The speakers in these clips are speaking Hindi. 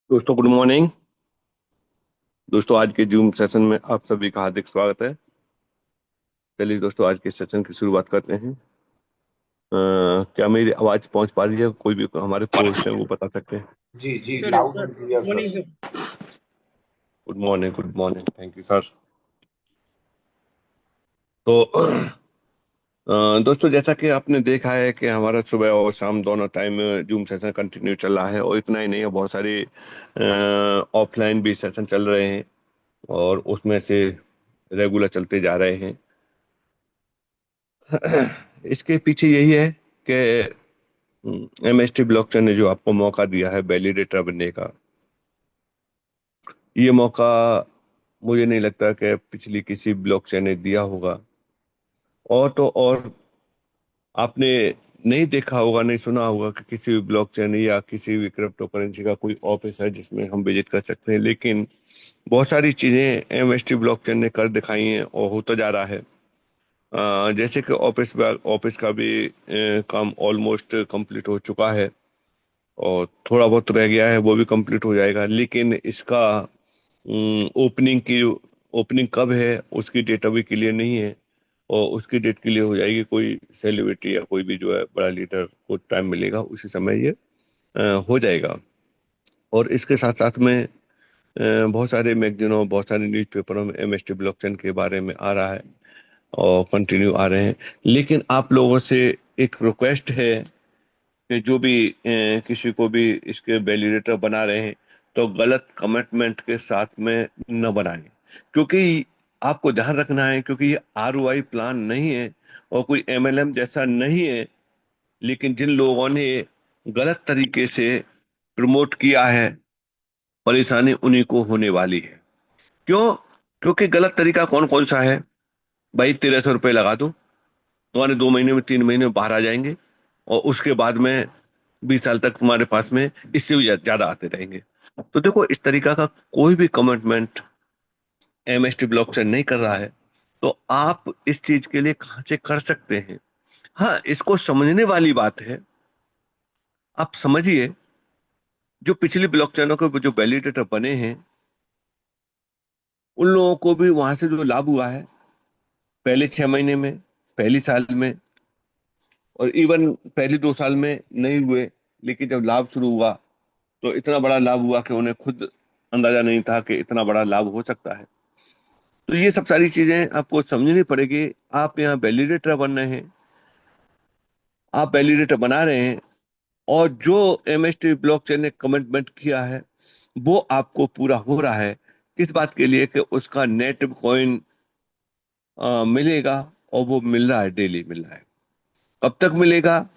दोस्तों गुड मॉर्निंग। दोस्तों आज के जूम सेशन में आप सभी का हार्दिक स्वागत है। चलिए दोस्तों आज के सेशन की शुरुआत करते हैं। क्या मेरी आवाज पहुंच पा रही है? कोई भी हमारे पोस्ट है वो बता सकते हैं? जी जी, sir loud sir and clear sir. Morning sir. Good morning, good morning, thank you sir. तो दोस्तों जैसा कि आपने देखा है कि हमारा सुबह और शाम दोनों टाइम जूम सेशन कंटिन्यू चल रहा है, और इतना ही नहीं है, बहुत सारे ऑफलाइन भी सेशन चल रहे हैं और उसमें से रेगुलर चलते जा रहे हैं। इसके पीछे यही है कि एमएसटी ब्लॉकचेन ने जो आपको मौका दिया है वैलिडेटर बनने का, ये मौका मुझे नहीं लगता कि पिछली किसी ब्लॉकचेन ने दिया होगा। और तो और आपने नहीं देखा होगा, नहीं सुना होगा कि किसी भी ब्लॉकचेन या किसी भी क्रिप्टो करेंसी का कोई ऑफिस है जिसमें हम विजिट कर सकते हैं, लेकिन बहुत सारी चीजें एमएसटी ब्लॉकचेन ने कर दिखाई हैं और होता जा रहा है। जैसे कि ऑफिस का भी काम ऑलमोस्ट कंप्लीट हो चुका है और थोड़ा बहुत रह गया है, वो भी कंप्लीट हो जाएगा। लेकिन इसका ओपनिंग कब है उसकी डेट अभी क्लियर नहीं है, और उसकी डेट क्लियर हो जाएगी, कोई सेलिब्रिटी या कोई भी जो है बड़ा लीडर को टाइम मिलेगा उसी समय ये हो जाएगा। और इसके साथ साथ में बहुत सारे मैगजीनों, बहुत सारे न्यूज़पेपरों में एमएसटी ब्लॉकचेन के बारे में आ रहा है और कंटिन्यू आ रहे हैं। लेकिन आप लोगों से एक रिक्वेस्ट है कि जो भी किसी को भी इसके वैलिडेटर बना रहे हैं तो गलत कमिटमेंट के साथ में न बनाएं, क्योंकि आपको ध्यान रखना है, क्योंकि ये आरओआई प्लान नहीं है और कोई एमएलएम जैसा नहीं है। लेकिन जिन लोगों ने गलत तरीके से प्रमोट किया है, परेशानी उन्हीं को होने वाली है। क्यों? क्योंकि गलत तरीका कौन कौन सा है? भाई 1300 रुपये लगा दो, तुम्हारे 2 महीने में 3 महीने में बाहर आ जाएंगे, और उसके बाद में 20 साल तक तुम्हारे पास में इससे भी ज्यादा आते रहेंगे। तो देखो, इस तरीका का कोई भी कमिटमेंट एमएसटी ब्लॉकचेन नहीं कर रहा है, तो आप इस चीज के लिए कहां से कर सकते हैं? हाँ, इसको समझने वाली बात है। आप समझिए, जो पिछली ब्लॉकचेनों के जो वैलिडेटर बने हैं उन लोगों को भी वहां से जो लाभ हुआ है पहले 6 महीने में, पहली साल में, और इवन पहले 2 साल में नहीं हुए, लेकिन जब लाभ शुरू हुआ तो इतना बड़ा लाभ हुआ कि उन्हें खुद अंदाजा नहीं था कि इतना बड़ा लाभ हो सकता है। तो ये सब सारी चीजें आपको समझनी पड़ेगी। आप यहाँ वैलिडेटर बन रहे हैं, आप वैलिडेटर बना रहे हैं, और जो एमएसटी ब्लॉकचेन ने कमिटमेंट किया है वो आपको पूरा हो रहा है। किस बात के लिए? कि उसका नेट कॉइन मिलेगा, और वो मिल रहा है, डेली मिल रहा है। कब तक मिलेगा?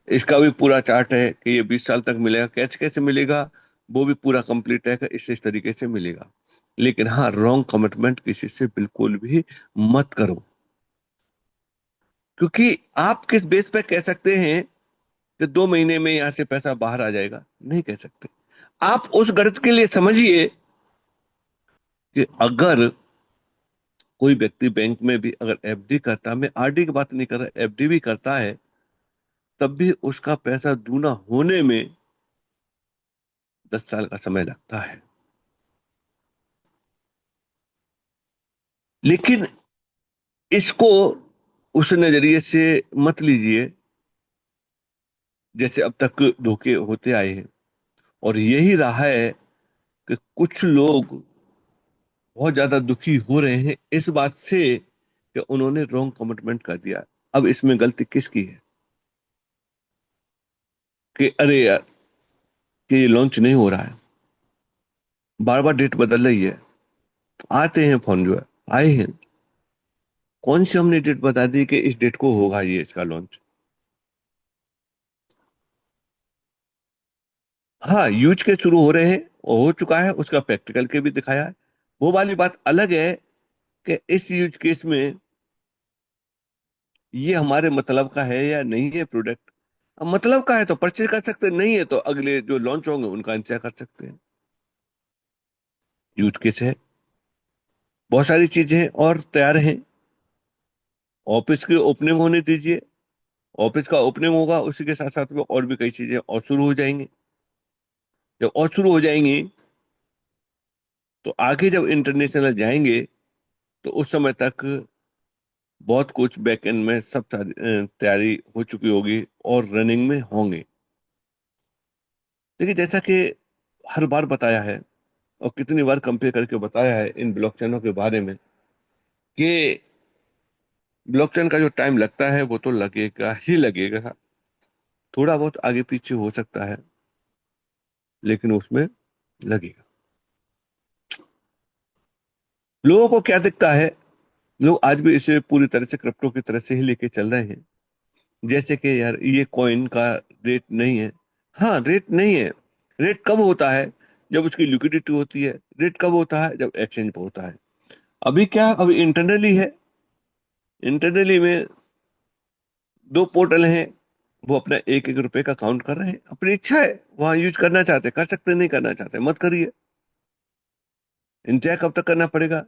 इसका भी पूरा चार्ट है कि ये 20 साल तक मिलेगा। कैसे कैसे मिलेगा वो भी पूरा कंप्लीट है कि इस तरीके से मिलेगा। लेकिन हाँ, रॉन्ग कमिटमेंट किसी से बिल्कुल भी मत करो, क्योंकि आप किस बेस पे कह सकते हैं कि 2 महीने में यहां से पैसा बाहर आ जाएगा? नहीं कह सकते। आप उस गलत के लिए समझिए कि अगर कोई व्यक्ति बैंक में भी अगर एफडी करता, मैं आरडी की बात नहीं कर रहा, एफडी भी करता है, तब भी उसका पैसा दूना होने में 10 साल का समय लगता है। लेकिन इसको उस नजरिए से मत लीजिए जैसे अब तक धोखे होते आए हैं। और यही रहा है कि कुछ लोग बहुत ज्यादा दुखी हो रहे हैं इस बात से कि उन्होंने रॉन्ग कमिटमेंट कर दिया। अब इसमें गलती किसकी है? कि अरे यार, कि ये लॉन्च नहीं हो रहा है, बार बार डेट बदल रही है, आते हैं फोन जो है, आए हैं, कौन सी हमने डेट बता दी कि इस डेट को होगा ये इसका लॉन्च? हाँ, यूज के शुरू हो रहे हैं और हो चुका है, उसका प्रैक्टिकल के भी दिखाया है। वो वाली बात अलग है कि इस यूज केस में ये हमारे मतलब का है या नहीं है प्रोडक्ट। अब मतलब का है तो परचेज कर सकते हैं, नहीं है तो अगले जो लॉन्च होंगे उनका इंतजार कर सकते हैं। यूज केस है, बहुत सारी चीजें हैं और तैयार हैं। ऑफिस की ओपनिंग होने दीजिए, ऑफिस का ओपनिंग होगा, उसी के साथ साथ में और भी कई चीजें और शुरू हो जाएंगी। जब और शुरू हो जाएंगी तो आगे जब इंटरनेशनल जाएंगे तो उस समय तक बहुत कुछ बैक एंड में सब तैयारी हो चुकी होगी और रनिंग में होंगे। देखिए, जैसा कि हर बार बताया है और कितनी बार कंपेयर करके बताया है इन ब्लॉकचेनों के बारे में कि ब्लॉकचेन का जो टाइम लगता है वो तो लगेगा ही लगेगा। थोड़ा बहुत आगे पीछे हो सकता है, लेकिन उसमें लगेगा। लोगों को क्या दिखता है, लोग आज भी इसे पूरी तरह से क्रिप्टो की तरह से ही लेके चल रहे हैं, जैसे कि यार ये कॉइन का रेट नहीं है। हाँ, रेट नहीं है। रेट कब होता है? जब उसकी लिक्विडिटी होती है। रेट कब होता है? जब एक्सचेंज पे होता है। अभी क्या, अभी इंटरनली है। इंटरनली में दो पोर्टल हैं, वो अपना एक एक रुपए का काउंट कर रहे हैं। अपनी इच्छा है, वहां यूज करना चाहते कर सकते, नहीं करना चाहते मत करिए। इंतजार कब तक करना पड़ेगा?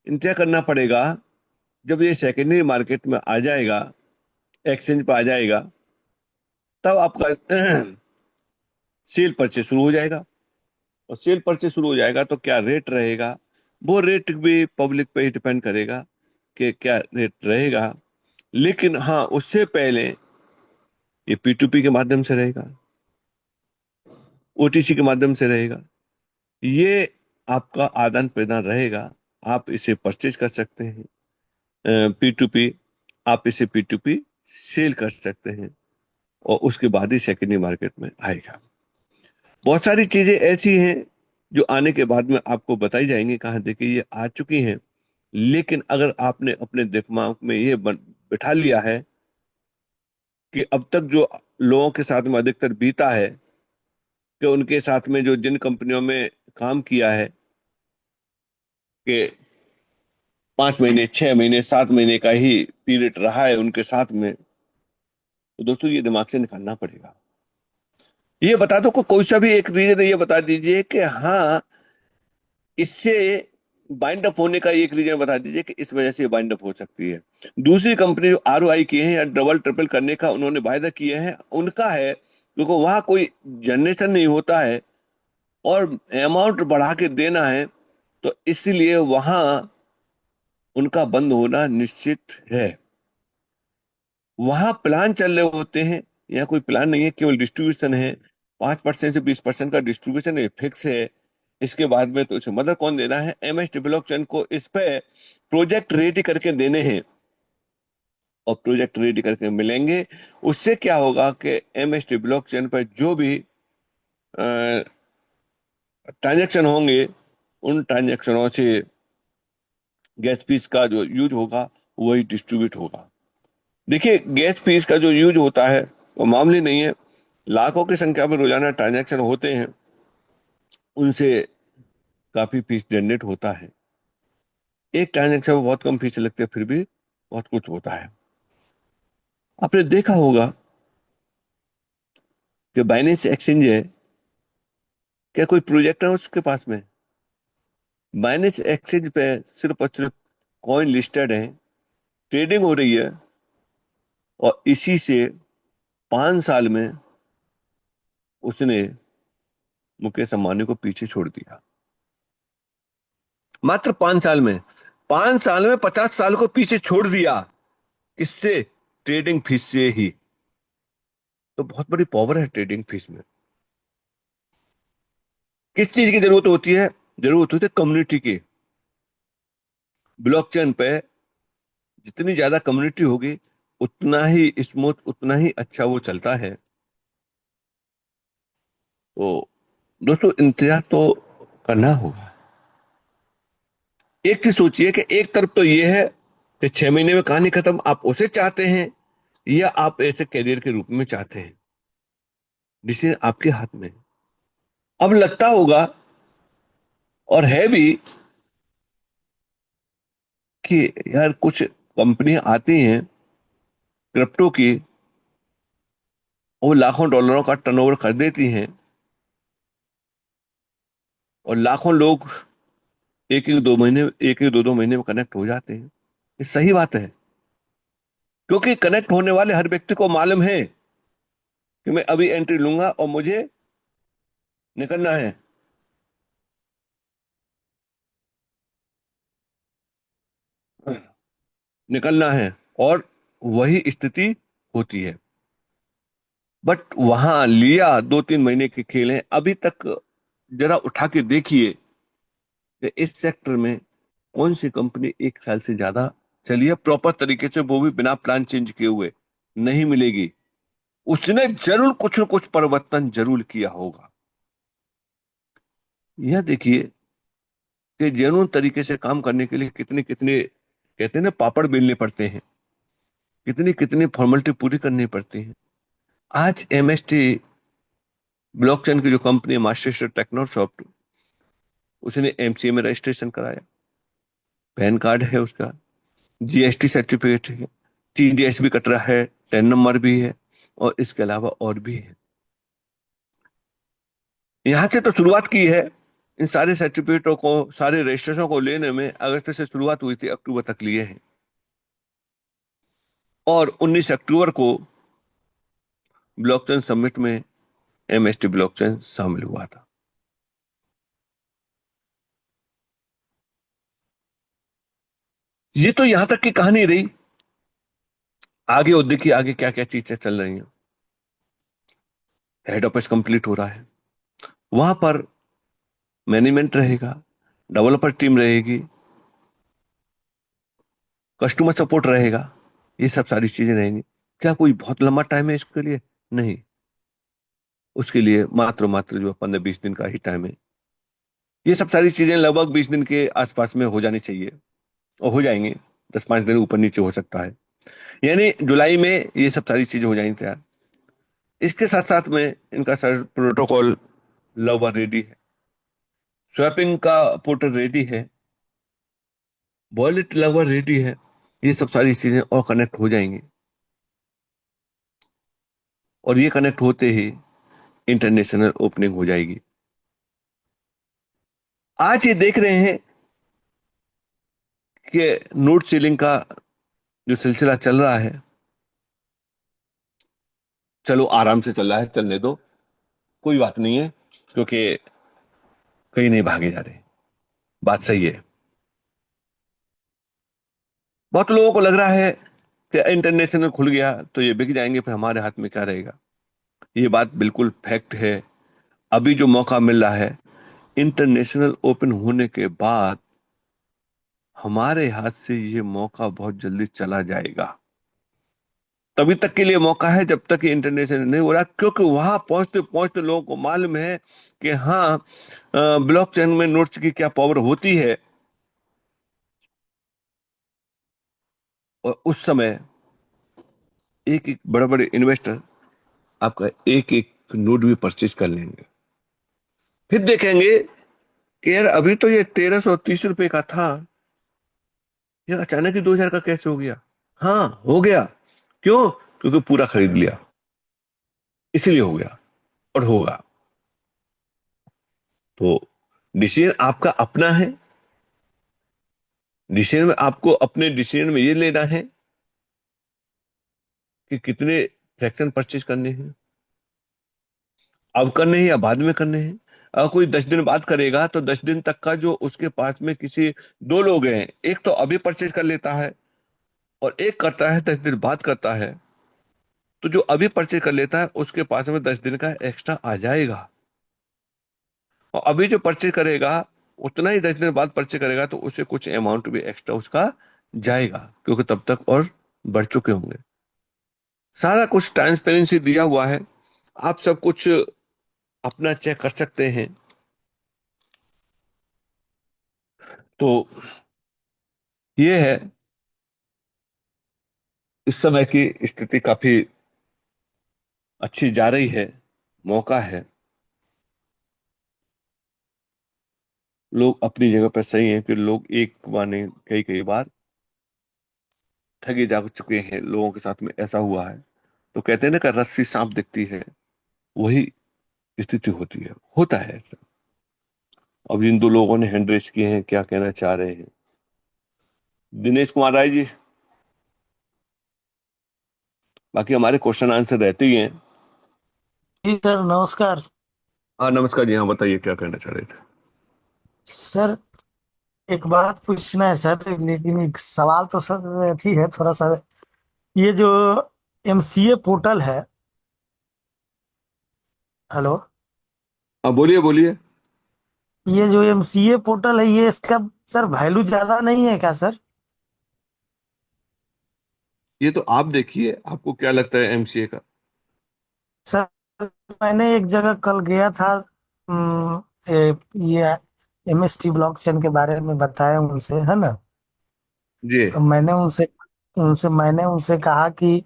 इंतजार करना पड़ेगा जब ये सेकेंडरी मार्केट में आ जाएगा, एक्सचेंज पे आ जाएगा, तब आपका सेल परचेज शुरू हो जाएगा। और सेल परचेज शुरू हो जाएगा तो क्या रेट रहेगा, वो रेट भी पब्लिक पे ही डिपेंड करेगा कि क्या रेट रहेगा। लेकिन हाँ, उससे पहले ये P2P के माध्यम से रहेगा, OTC के माध्यम से रहेगा। ये आपका आदान प्रदान रहेगा। आप इसे परचेज कर सकते हैं P2P, आप इसे P2P सेल कर सकते हैं, और उसके बाद ही सेकेंडरी मार्केट में आएगा। बहुत सारी चीजें ऐसी हैं जो आने के बाद में आपको बताई जाएंगी। कहाँ देखिए, ये आ चुकी हैं। लेकिन अगर आपने अपने दिमाग में ये बिठा लिया है कि अब तक जो लोगों के साथ में अधिकतर बीता है, कि उनके साथ में जो जिन कंपनियों में काम किया है कि 5 महीने, 6 महीने, 7 महीने का ही पीरियड रहा है उनके साथ में, तो दोस्तों ये दिमाग से निकालना पड़ेगा। ये बता दो, कोई सा भी एक रीजन ये बता दीजिए कि हाँ, इससे बाइंड अप होने का एक रीजन बता दीजिए कि इस वजह से बाइंड अप हो सकती है। दूसरी कंपनी जो ROI किए हैं या डबल ट्रिपल करने का उन्होंने वायदा किए हैं, उनका है, क्योंकि वहां कोई जनरेशन नहीं होता है और अमाउंट बढ़ा के देना है, तो इसलिए वहां उनका बंद होना निश्चित है। वहां प्लान चल रहे होते हैं, यहाँ कोई प्लान नहीं है, केवल डिस्ट्रीब्यूशन है। 5% से 20% का डिस्ट्रीब्यूशन है, फिक्स है। इसके बाद में तो इसे मदद कौन देना है? MS डेवलपमेंट को इस पे प्रोजेक्ट रेडी करके देने हैं, और प्रोजेक्ट रेडी करके मिलेंगे। उससे क्या होगा कि MS डेवलपमेंट पर जो भी ट्रांजेक्शन होंगे, उन ट्रांजेक्शनों से गैस फीस का जो यूज होगा वही डिस्ट्रीब्यूट होगा। देखिए, गैस फीस का जो यूज होता है वो मामूली नहीं है। लाखों की संख्या में रोजाना ट्रांजैक्शन होते हैं, उनसे काफी फीस जनरेट होता है। एक ट्रांजैक्शन में बहुत कम फीस लगती है, फिर भी बहुत कुछ होता है। आपने देखा होगा कि बाइनेंस एक्सचेंज है, क्या कोई प्रोजेक्ट है उसके पास में? बाइनेंस एक्सचेंज पे सिर्फ और सिर्फ कॉइन लिस्टेड है, ट्रेडिंग हो रही है, और इसी से 5 साल में उसने मुकेश अंबानी को पीछे छोड़ दिया। मात्र 5 साल में, 5 साल में 50 साल को पीछे छोड़ दिया। किससे? ट्रेडिंग फीस से ही। तो बहुत बड़ी पावर है ट्रेडिंग फीस में। किस चीज की जरूरत होती है? जरूरत होती है कम्युनिटी की। ब्लॉकचेन पे जितनी ज्यादा कम्युनिटी होगी, उतना ही स्मूथ, उतना ही अच्छा वो चलता है। तो दोस्तों, इंतजार तो करना होगा। एक चीज सोचिए कि एक तरफ तो ये है कि 6 महीने में कहानी खत्म, आप उसे चाहते हैं या आप ऐसे कैरियर के रूप में चाहते हैं, डिसीजन आपके हाथ में है। अब लगता होगा, और है भी, कि यार कुछ कंपनियां आती हैं क्रिप्टो की, वो लाखों डॉलरों का टर्नओवर कर देती हैं, और लाखों लोग एक एक दो महीने, एक एक दो दो महीने में कनेक्ट हो जाते हैं। ये सही बात है, क्योंकि कनेक्ट होने वाले हर व्यक्ति को मालूम है कि मैं अभी एंट्री लूंगा और मुझे निकलना है। निकलना है। और वही स्थिति होती है। बट वहां लिया 2-3 महीने के खेल हैं अभी तक। जरा उठा के देखिए कि इस सेक्टर में कौन सी कंपनी 1 साल से ज्यादा चली है प्रॉपर तरीके से, वो भी बिना प्लान चेंज किए हुए। नहीं मिलेगी। उसने जरूर कुछ न कुछ परिवर्तन जरूर किया होगा। यह देखिए कि जेन्युइन तरीके से काम करने के लिए कितने कितने, कहते हैं ना, पापड़ बेलने पड़ते हैं। कितनी कितनी फॉर्मेलिटी पूरी करनी पड़ती है। आज एमएसटी ब्लॉकचेन की जो कंपनी है, मास्टर टेक्नोसॉफ्ट, उसने एमसीए में रजिस्ट्रेशन कराया। पैन कार्ड है उसका, जीएसटी सर्टिफिकेट है, टीडीएस भी कट रहा है, टेन नंबर भी है, और इसके अलावा और भी है। यहां से तो शुरुआत की है। इन सारे सर्टिफिकेटों को, सारे रजिस्ट्रेशन को लेने में अगस्त से शुरुआत हुई थी, अक्टूबर तक लिए हैं। और 19 अक्टूबर को ब्लॉकचेन समिट में एमएसटी ब्लॉकचेन शामिल हुआ था। ये तो यहां तक की कहानी रही। आगे और देखिए आगे क्या क्या चीजें चल रही हैं। हेड ऑफिस कंप्लीट हो रहा है। वहां पर मैनेजमेंट रहेगा, डेवलपर टीम रहेगी, कस्टमर सपोर्ट रहेगा। ये सब सारी चीजें रहेंगी। क्या कोई बहुत लंबा टाइम है इसके लिए? नहीं। उसके लिए मात्र मात्र जो 15-20 दिन का ही टाइम है। ये सब सारी चीजें लगभग 20 दिन के आसपास में हो जानी चाहिए, और हो जाएंगे। 10-5 दिन ऊपर नीचे हो सकता है। यानी जुलाई में ये सब सारी चीजें हो जाएंगी तैयार। इसके साथ साथ में इनका सर प्रोटोकॉल लगभग रेडी है। स्वैपिंग का पोर्टल रेडी है। वॉलेट लगभग रेडी है। ये सब सारी चीजें और कनेक्ट हो जाएंगी। और ये कनेक्ट होते ही इंटरनेशनल ओपनिंग हो जाएगी। आज ये देख रहे हैं कि नोट सीलिंग का जो सिलसिला चल रहा है, चलो आराम से चल रहा है, चलने दो, कोई बात नहीं है, क्योंकि कहीं नहीं भागे जा रहे। बात सही है। बहुत लोगों को लग रहा है कि इंटरनेशनल खुल गया तो ये बिक जाएंगे, फिर हमारे हाथ में क्या रहेगा। ये बात बिल्कुल फैक्ट है। अभी जो मौका मिल रहा है, इंटरनेशनल ओपन होने के बाद हमारे हाथ से ये मौका बहुत जल्दी चला जाएगा। तभी तक के लिए मौका है जब तक ये इंटरनेशनल नहीं हो रहा, क्योंकि वहां पहुंचते पहुंचते लोगों को मालूम है कि हाँ, ब्लॉकचेन में नोट्स की क्या पावर होती है। और उस समय एक एक बड़े बड़े इन्वेस्टर आपका एक एक नोट भी परचेज कर लेंगे। फिर देखेंगे कि यार अभी तो ये 1330 रुपए का था, ये अचानक ही 2000 का कैसे हो गया। हाँ, हो गया। क्यों? क्योंकि पूरा खरीद लिया, इसलिए हो गया। और होगा। तो डिसीजन आपका अपना है। डिसीजन में आपको अपने डिसीजन में ये लेना है कि कितने फ्रैक्शन परचेज करने हैं, अब करने हैं या बाद में करने हैं। अगर कोई 10 दिन बाद करेगा तो 10 दिन तक का जो उसके पास में किसी दो लोग हैं, एक तो अभी परचेज कर लेता है और एक करता है 10 दिन बाद करता है, तो जो अभी परचेज कर लेता है उसके पास में 10 दिन का एक्स्ट्रा आ जाएगा। और अभी जो परचेज करेगा उतना ही 10 दिन बाद परचेज करेगा तो उसे कुछ अमाउंट भी एक्स्ट्रा उसका जाएगा, क्योंकि तब तक और बढ़ चुके होंगे। सारा कुछ ट्रांसपेरेंसी दिया हुआ है। आप सब कुछ अपना चेक कर सकते हैं। तो ये है, इस समय की स्थिति काफी अच्छी जा रही है। मौका है। लोग अपनी जगह पर सही हैं कि लोग एक बार नहीं, कई कई बार ठगे जा चुके हैं। लोगों के साथ में ऐसा हुआ है। तो कहते हैं ना कि रस्सी सांप दिखती है, वही स्थिति होती है, होता है ऐसा। अब इन दो लोगों ने हैंड रेस किए हैं, क्या कहना चाह रहे हैं? दिनेश कुमार राय जी। बाकी हमारे क्वेश्चन आंसर रहते ही हैं। जी सर, नमस्कार। हाँ नमस्कार जी। हाँ बताइए क्या कहना चाह रहे थे। सर, एक बात पूछना है सर, लेकिन एक सवाल तो सर थी है थोड़ा सा। ये जो एमसीए पोर्टल है। हेलो। हाँ बोलिए बोलिए। ये जो एमसीए पोर्टल है, ये इसका सर वैल्यू ज्यादा नहीं है क्या सर? ये तो आप देखिए, आपको क्या लगता है एमसीए का। सर, मैंने एक जगह कल गया था। ये एमएसटी ब्लॉकचेन के बारे में बताया उनसे, है ना? जी। तो मैंने उनसे उनसे मैंने उनसे कहा कि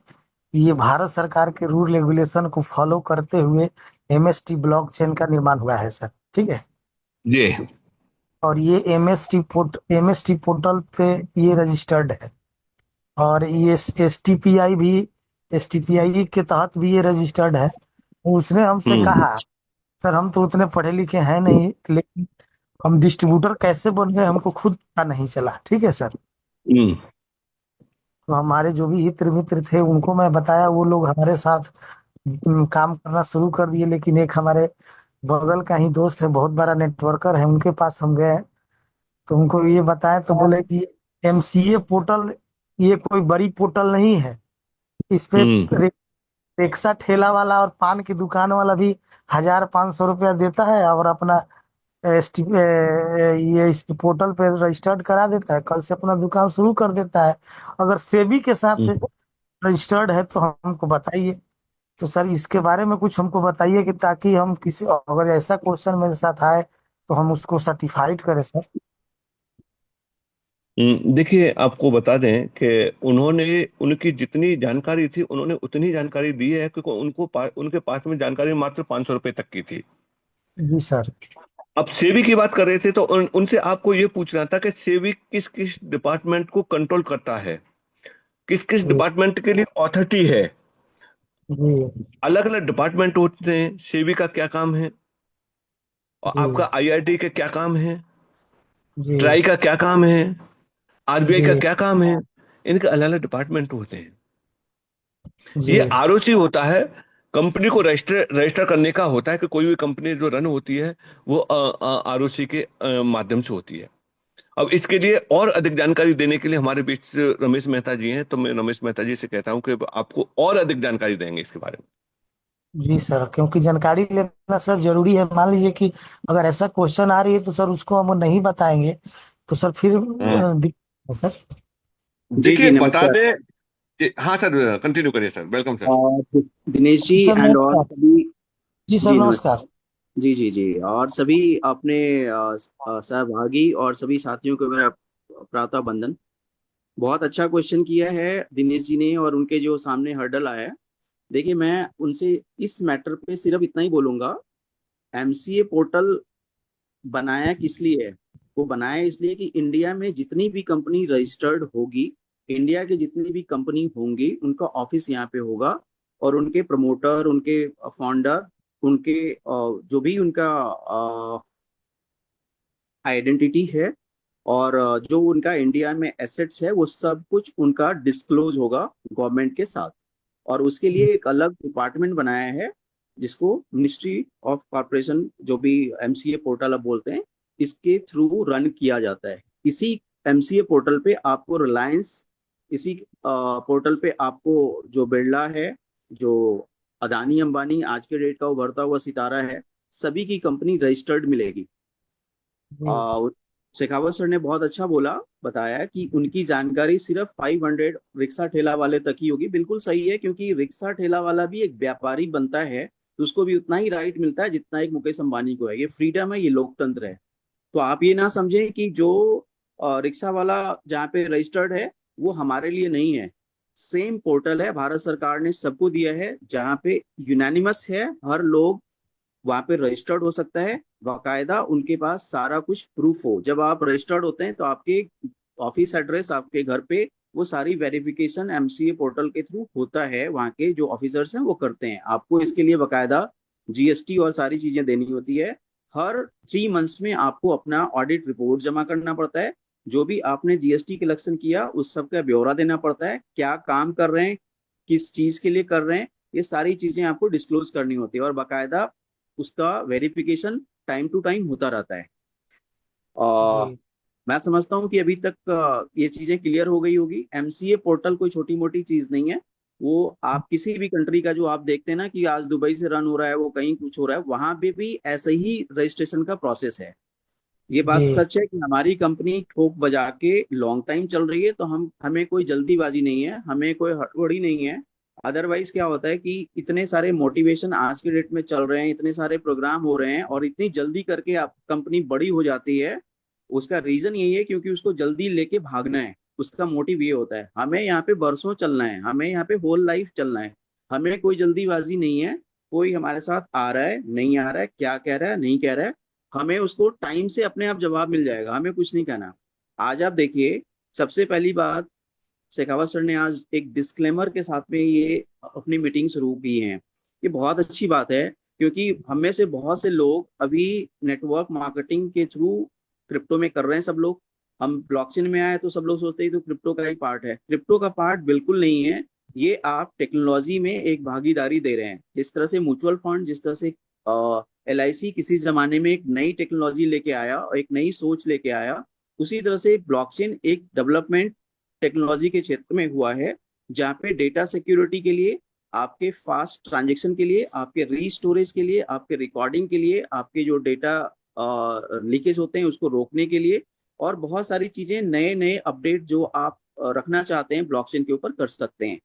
ये भारत सरकार के रूल रेगुलेशन को फॉलो करते हुए एमएसटी ब्लॉकचेन का निर्माण हुआ है सर। ठीक है। जी। और ये एमएसटी पोर्टल पे ये रजिस्टर्ड है। और ये एसटीपीआई भी, एसटीपीआई के तहत भी ये रजिस्टर्ड है। उसने हमसे हम्म। कहा, सर हम तो उतने पढ़े लिखे हैं नहीं, लेकिन हम डिस्ट्रीब्यूटर कैसे बन गए हमको खुद पता नहीं चला। ठीक है सर। हम्म। तो हमारे जो भी हित मित्र थे उनको मैं बताया, वो लोग हमारे साथ काम करना शुरू कर दिए। लेकिन एक हमारे बगल का ही दोस्त है, बहुत बड़ा नेटवर्कर है, उनके पास हम गए। तो उनको ये बताया तो बोले कि एमसीए पोर्टल ये कोई बड़ी पोर्टल नहीं है। इस पे हम्म। रिक्शा ठेला वाला और पान की दुकान वाला भी 1,500 रुपया देता है, और अपना ये इस पोर्टल पे रजिस्टर्ड करा देता है, कल से अपना दुकान शुरू कर देता है। अगर सेबी के साथ हम्म। रजिस्टर्ड है तो हमको बताइए। तो सर इसके बारे में कुछ हमको बताइए, कि ताकि हम किसी, अगर ऐसा क्वेश्चन मेरे साथ आए तो हम उसको सर्टिफाइड करें सर। देखिए आपको बता दें कि उन्होंने, उनकी जितनी जानकारी थी उन्होंने उतनी जानकारी दी है, क्योंकि उनके पास में जानकारी मात्र 500 रुपए तक की थी। जी सर। अब सेबी की बात कर रहे थे तो उनसे आपको ये पूछना था कि सेबी किस किस डिपार्टमेंट को कंट्रोल करता है, किस किस जी। डिपार्टमेंट के लिए अथॉरिटी है। जी। अलग अलग डिपार्टमेंट होते हैं। सेबी का क्या काम है, और जी। आपका आईआरडी का क्या काम है, जी। ट्राई का क्या काम है, आरबीआई का जी। क्या काम है। इनके अलग अलग डिपार्टमेंट होते हैं। जी। ये आरओसी होता है, कंपनी को रजिस्टर रजिस्टर करने का होता है, कि कोई भी कंपनी जो रन होती है वो आरओसी के माध्यम से होती है। अब इसके लिए और अधिक जानकारी देने के लिए हमारे बीच रमेश मेहता जी हैं, तो मैं रमेश मेहता जी से कहता हूं कि आपको और अधिक जानकारी देंगे इसके बारे जी सर, क्योंकि जानकारी लेना सर जरूरी है। मान लीजिए कि अगर ऐसा क्वेश्चन आ रही है तो सर उसको हम नहीं बताएंगे तो सर फिर में। दिक्कत है सर। जी देखिए जी बता नमस्कार। दें हाँ सर, कंटिन्यू करिए sir, welcome sir. Dinesh ji ji sir and और नमस्कार। सभी। जी सर जी नमस्कार। नमस्कार। जी जी जी और सभी अपने सहभागी और सभी साथियों को मेरा प्रातः वंदन। बहुत अच्छा क्वेश्चन किया है दिनेश जी ने, और उनके जो सामने हर्डल आया है। देखिए, मैं उनसे इस मैटर पे सिर्फ इतना ही बोलूंगा। एमसीए पोर्टल बनाया किस लिए है? वो बनाया इसलिए कि इंडिया में जितनी भी कंपनी रजिस्टर्ड होगी, इंडिया के जितनी भी कंपनी होंगी, उनका ऑफिस यहाँ पे होगा। और उनके प्रमोटर, उनके फाउंडर, उनके जो भी उनका आइडेंटिटी है, और जो उनका इंडिया में एसेट्स है, वो सब कुछ उनका डिस्क्लोज होगा गवर्नमेंट के साथ। और उसके लिए एक अलग डिपार्टमेंट बनाया है, जिसको मिनिस्ट्री ऑफ कॉर्पोरेशन, जो भी एमसीए पोर्टल अब बोलते हैं, इसके थ्रू रन किया जाता है। इसी एमसीए पोर्टल पे आपको रिलायंस, इसी पोर्टल पे आपको जो बिरला है, जो अदानी अंबानी आज के डेट का उभरता हुआ सितारा है, सभी की कंपनी रजिस्टर्ड मिलेगी। जी। शेखावत सर ने बहुत अच्छा बोला, बताया कि उनकी जानकारी सिर्फ 500 रिक्शा ठेला वाले तक ही होगी। बिल्कुल सही है, क्योंकि रिक्शा ठेला वाला भी एक व्यापारी बनता है, तो उसको भी उतना ही राइट मिलता है जितना एक मुकेश अंबानी को है। ये फ्रीडम है, ये लोकतंत्र है। तो आप ये ना समझें कि जो रिक्शा वाला जहाँ पे रजिस्टर्ड है, वो हमारे लिए नहीं है। सेम पोर्टल है, भारत सरकार ने सबको दिया है, जहाँ पे यूनानिमस है, हर लोग वहां पे रजिस्टर्ड हो सकता है। बाकायदा उनके पास सारा कुछ प्रूफ हो। जब आप रजिस्टर्ड होते हैं तो आपके ऑफिस एड्रेस, आपके घर पे वो सारी वेरिफिकेशन एमसीए पोर्टल के थ्रू होता है। वहाँ के जो ऑफिसर्स हैं वो करते हैं। आपको इसके लिए बाकायदा जीएसटी और सारी चीजें देनी होती है। हर 3 मंथ्स में आपको अपना ऑडिट रिपोर्ट जमा करना पड़ता है। जो भी आपने जीएसटी कलेक्शन किया उस सब का ब्यौरा देना पड़ता है, क्या काम कर रहे हैं, किस चीज के लिए कर रहे हैं, ये सारी चीजें आपको डिस्क्लोज करनी होती है। और बाकायदा उसका वेरिफिकेशन टाइम टू टाइम होता रहता है। आ, जी मैं समझता हूँ कि अभी तक ये चीजें क्लियर हो गई होगी। एमसीए पोर्टल कोई छोटी मोटी चीज नहीं है। वो आप किसी भी कंट्री का जो आप देखते हैं ना कि आज दुबई से रन हो रहा है, वो कहीं कुछ हो रहा है, वहां पे भी ऐसे ही रजिस्ट्रेशन का प्रोसेस है। ये बात जी सच है कि हमारी कंपनी ठोक बजा के लॉन्ग टाइम चल रही है, तो हमें कोई जल्दीबाजी नहीं है, हमें कोई हड़बड़ी नहीं है। अदरवाइज क्या होता है कि इतने सारे मोटिवेशन आज के डेट में चल रहे हैं, इतने सारे प्रोग्राम हो रहे हैं, और इतनी जल्दी करके आप कंपनी बड़ी हो जाती है। उसका रीजन यही है क्योंकि उसको जल्दी लेके भागना है। उसका मोटिव ये होता है, हमें यहाँ पे बरसों चलना है, हमें यहाँ पे होल लाइफ चलना है। हमें कोई जल्दीबाजी नहीं है। कोई हमारे साथ आ रहा है नहीं आ रहा है, क्या कह रहा है नहीं कह रहा है, हमें उसको टाइम से अपने आप जवाब मिल जाएगा, हमें कुछ नहीं कहना। आज आप देखिए, सबसे पहली बात, शेखावत सर ने आज एक डिस्क्लेमर के साथ में ये अपनी मीटिंग शुरू की है। ये बहुत अच्छी बात है, क्योंकि हम में से बहुत से लोग अभी नेटवर्क मार्केटिंग के थ्रू क्रिप्टो में कर रहे हैं। सब लोग, हम ब्लॉकचेन में आए तो सब लोग सोचते हैं तो क्रिप्टो का ही पार्ट है। क्रिप्टो का पार्ट बिल्कुल नहीं है। ये आप टेक्नोलॉजी में एक भागीदारी दे रहे हैं। जिस तरह से म्यूचुअल फंड, जिस तरह से एलआईसी किसी जमाने में एक नई टेक्नोलॉजी लेके आया और एक नई सोच लेके आया, उसी तरह से ब्लॉकचेन एक डेवलपमेंट टेक्नोलॉजी के क्षेत्र में हुआ है, जहाँ पे डेटा सिक्योरिटी के लिए, आपके फास्ट ट्रांजेक्शन के लिए, आपके रीस्टोरेज के लिए, आपके रिकॉर्डिंग के लिए, आपके जो डेटा लीकेज होते हैं उसको रोकने के लिए, और बहुत सारी चीजें, नए नए अपडेट जो आप रखना चाहते हैं ब्लॉकचेन के ऊपर कर सकते हैं।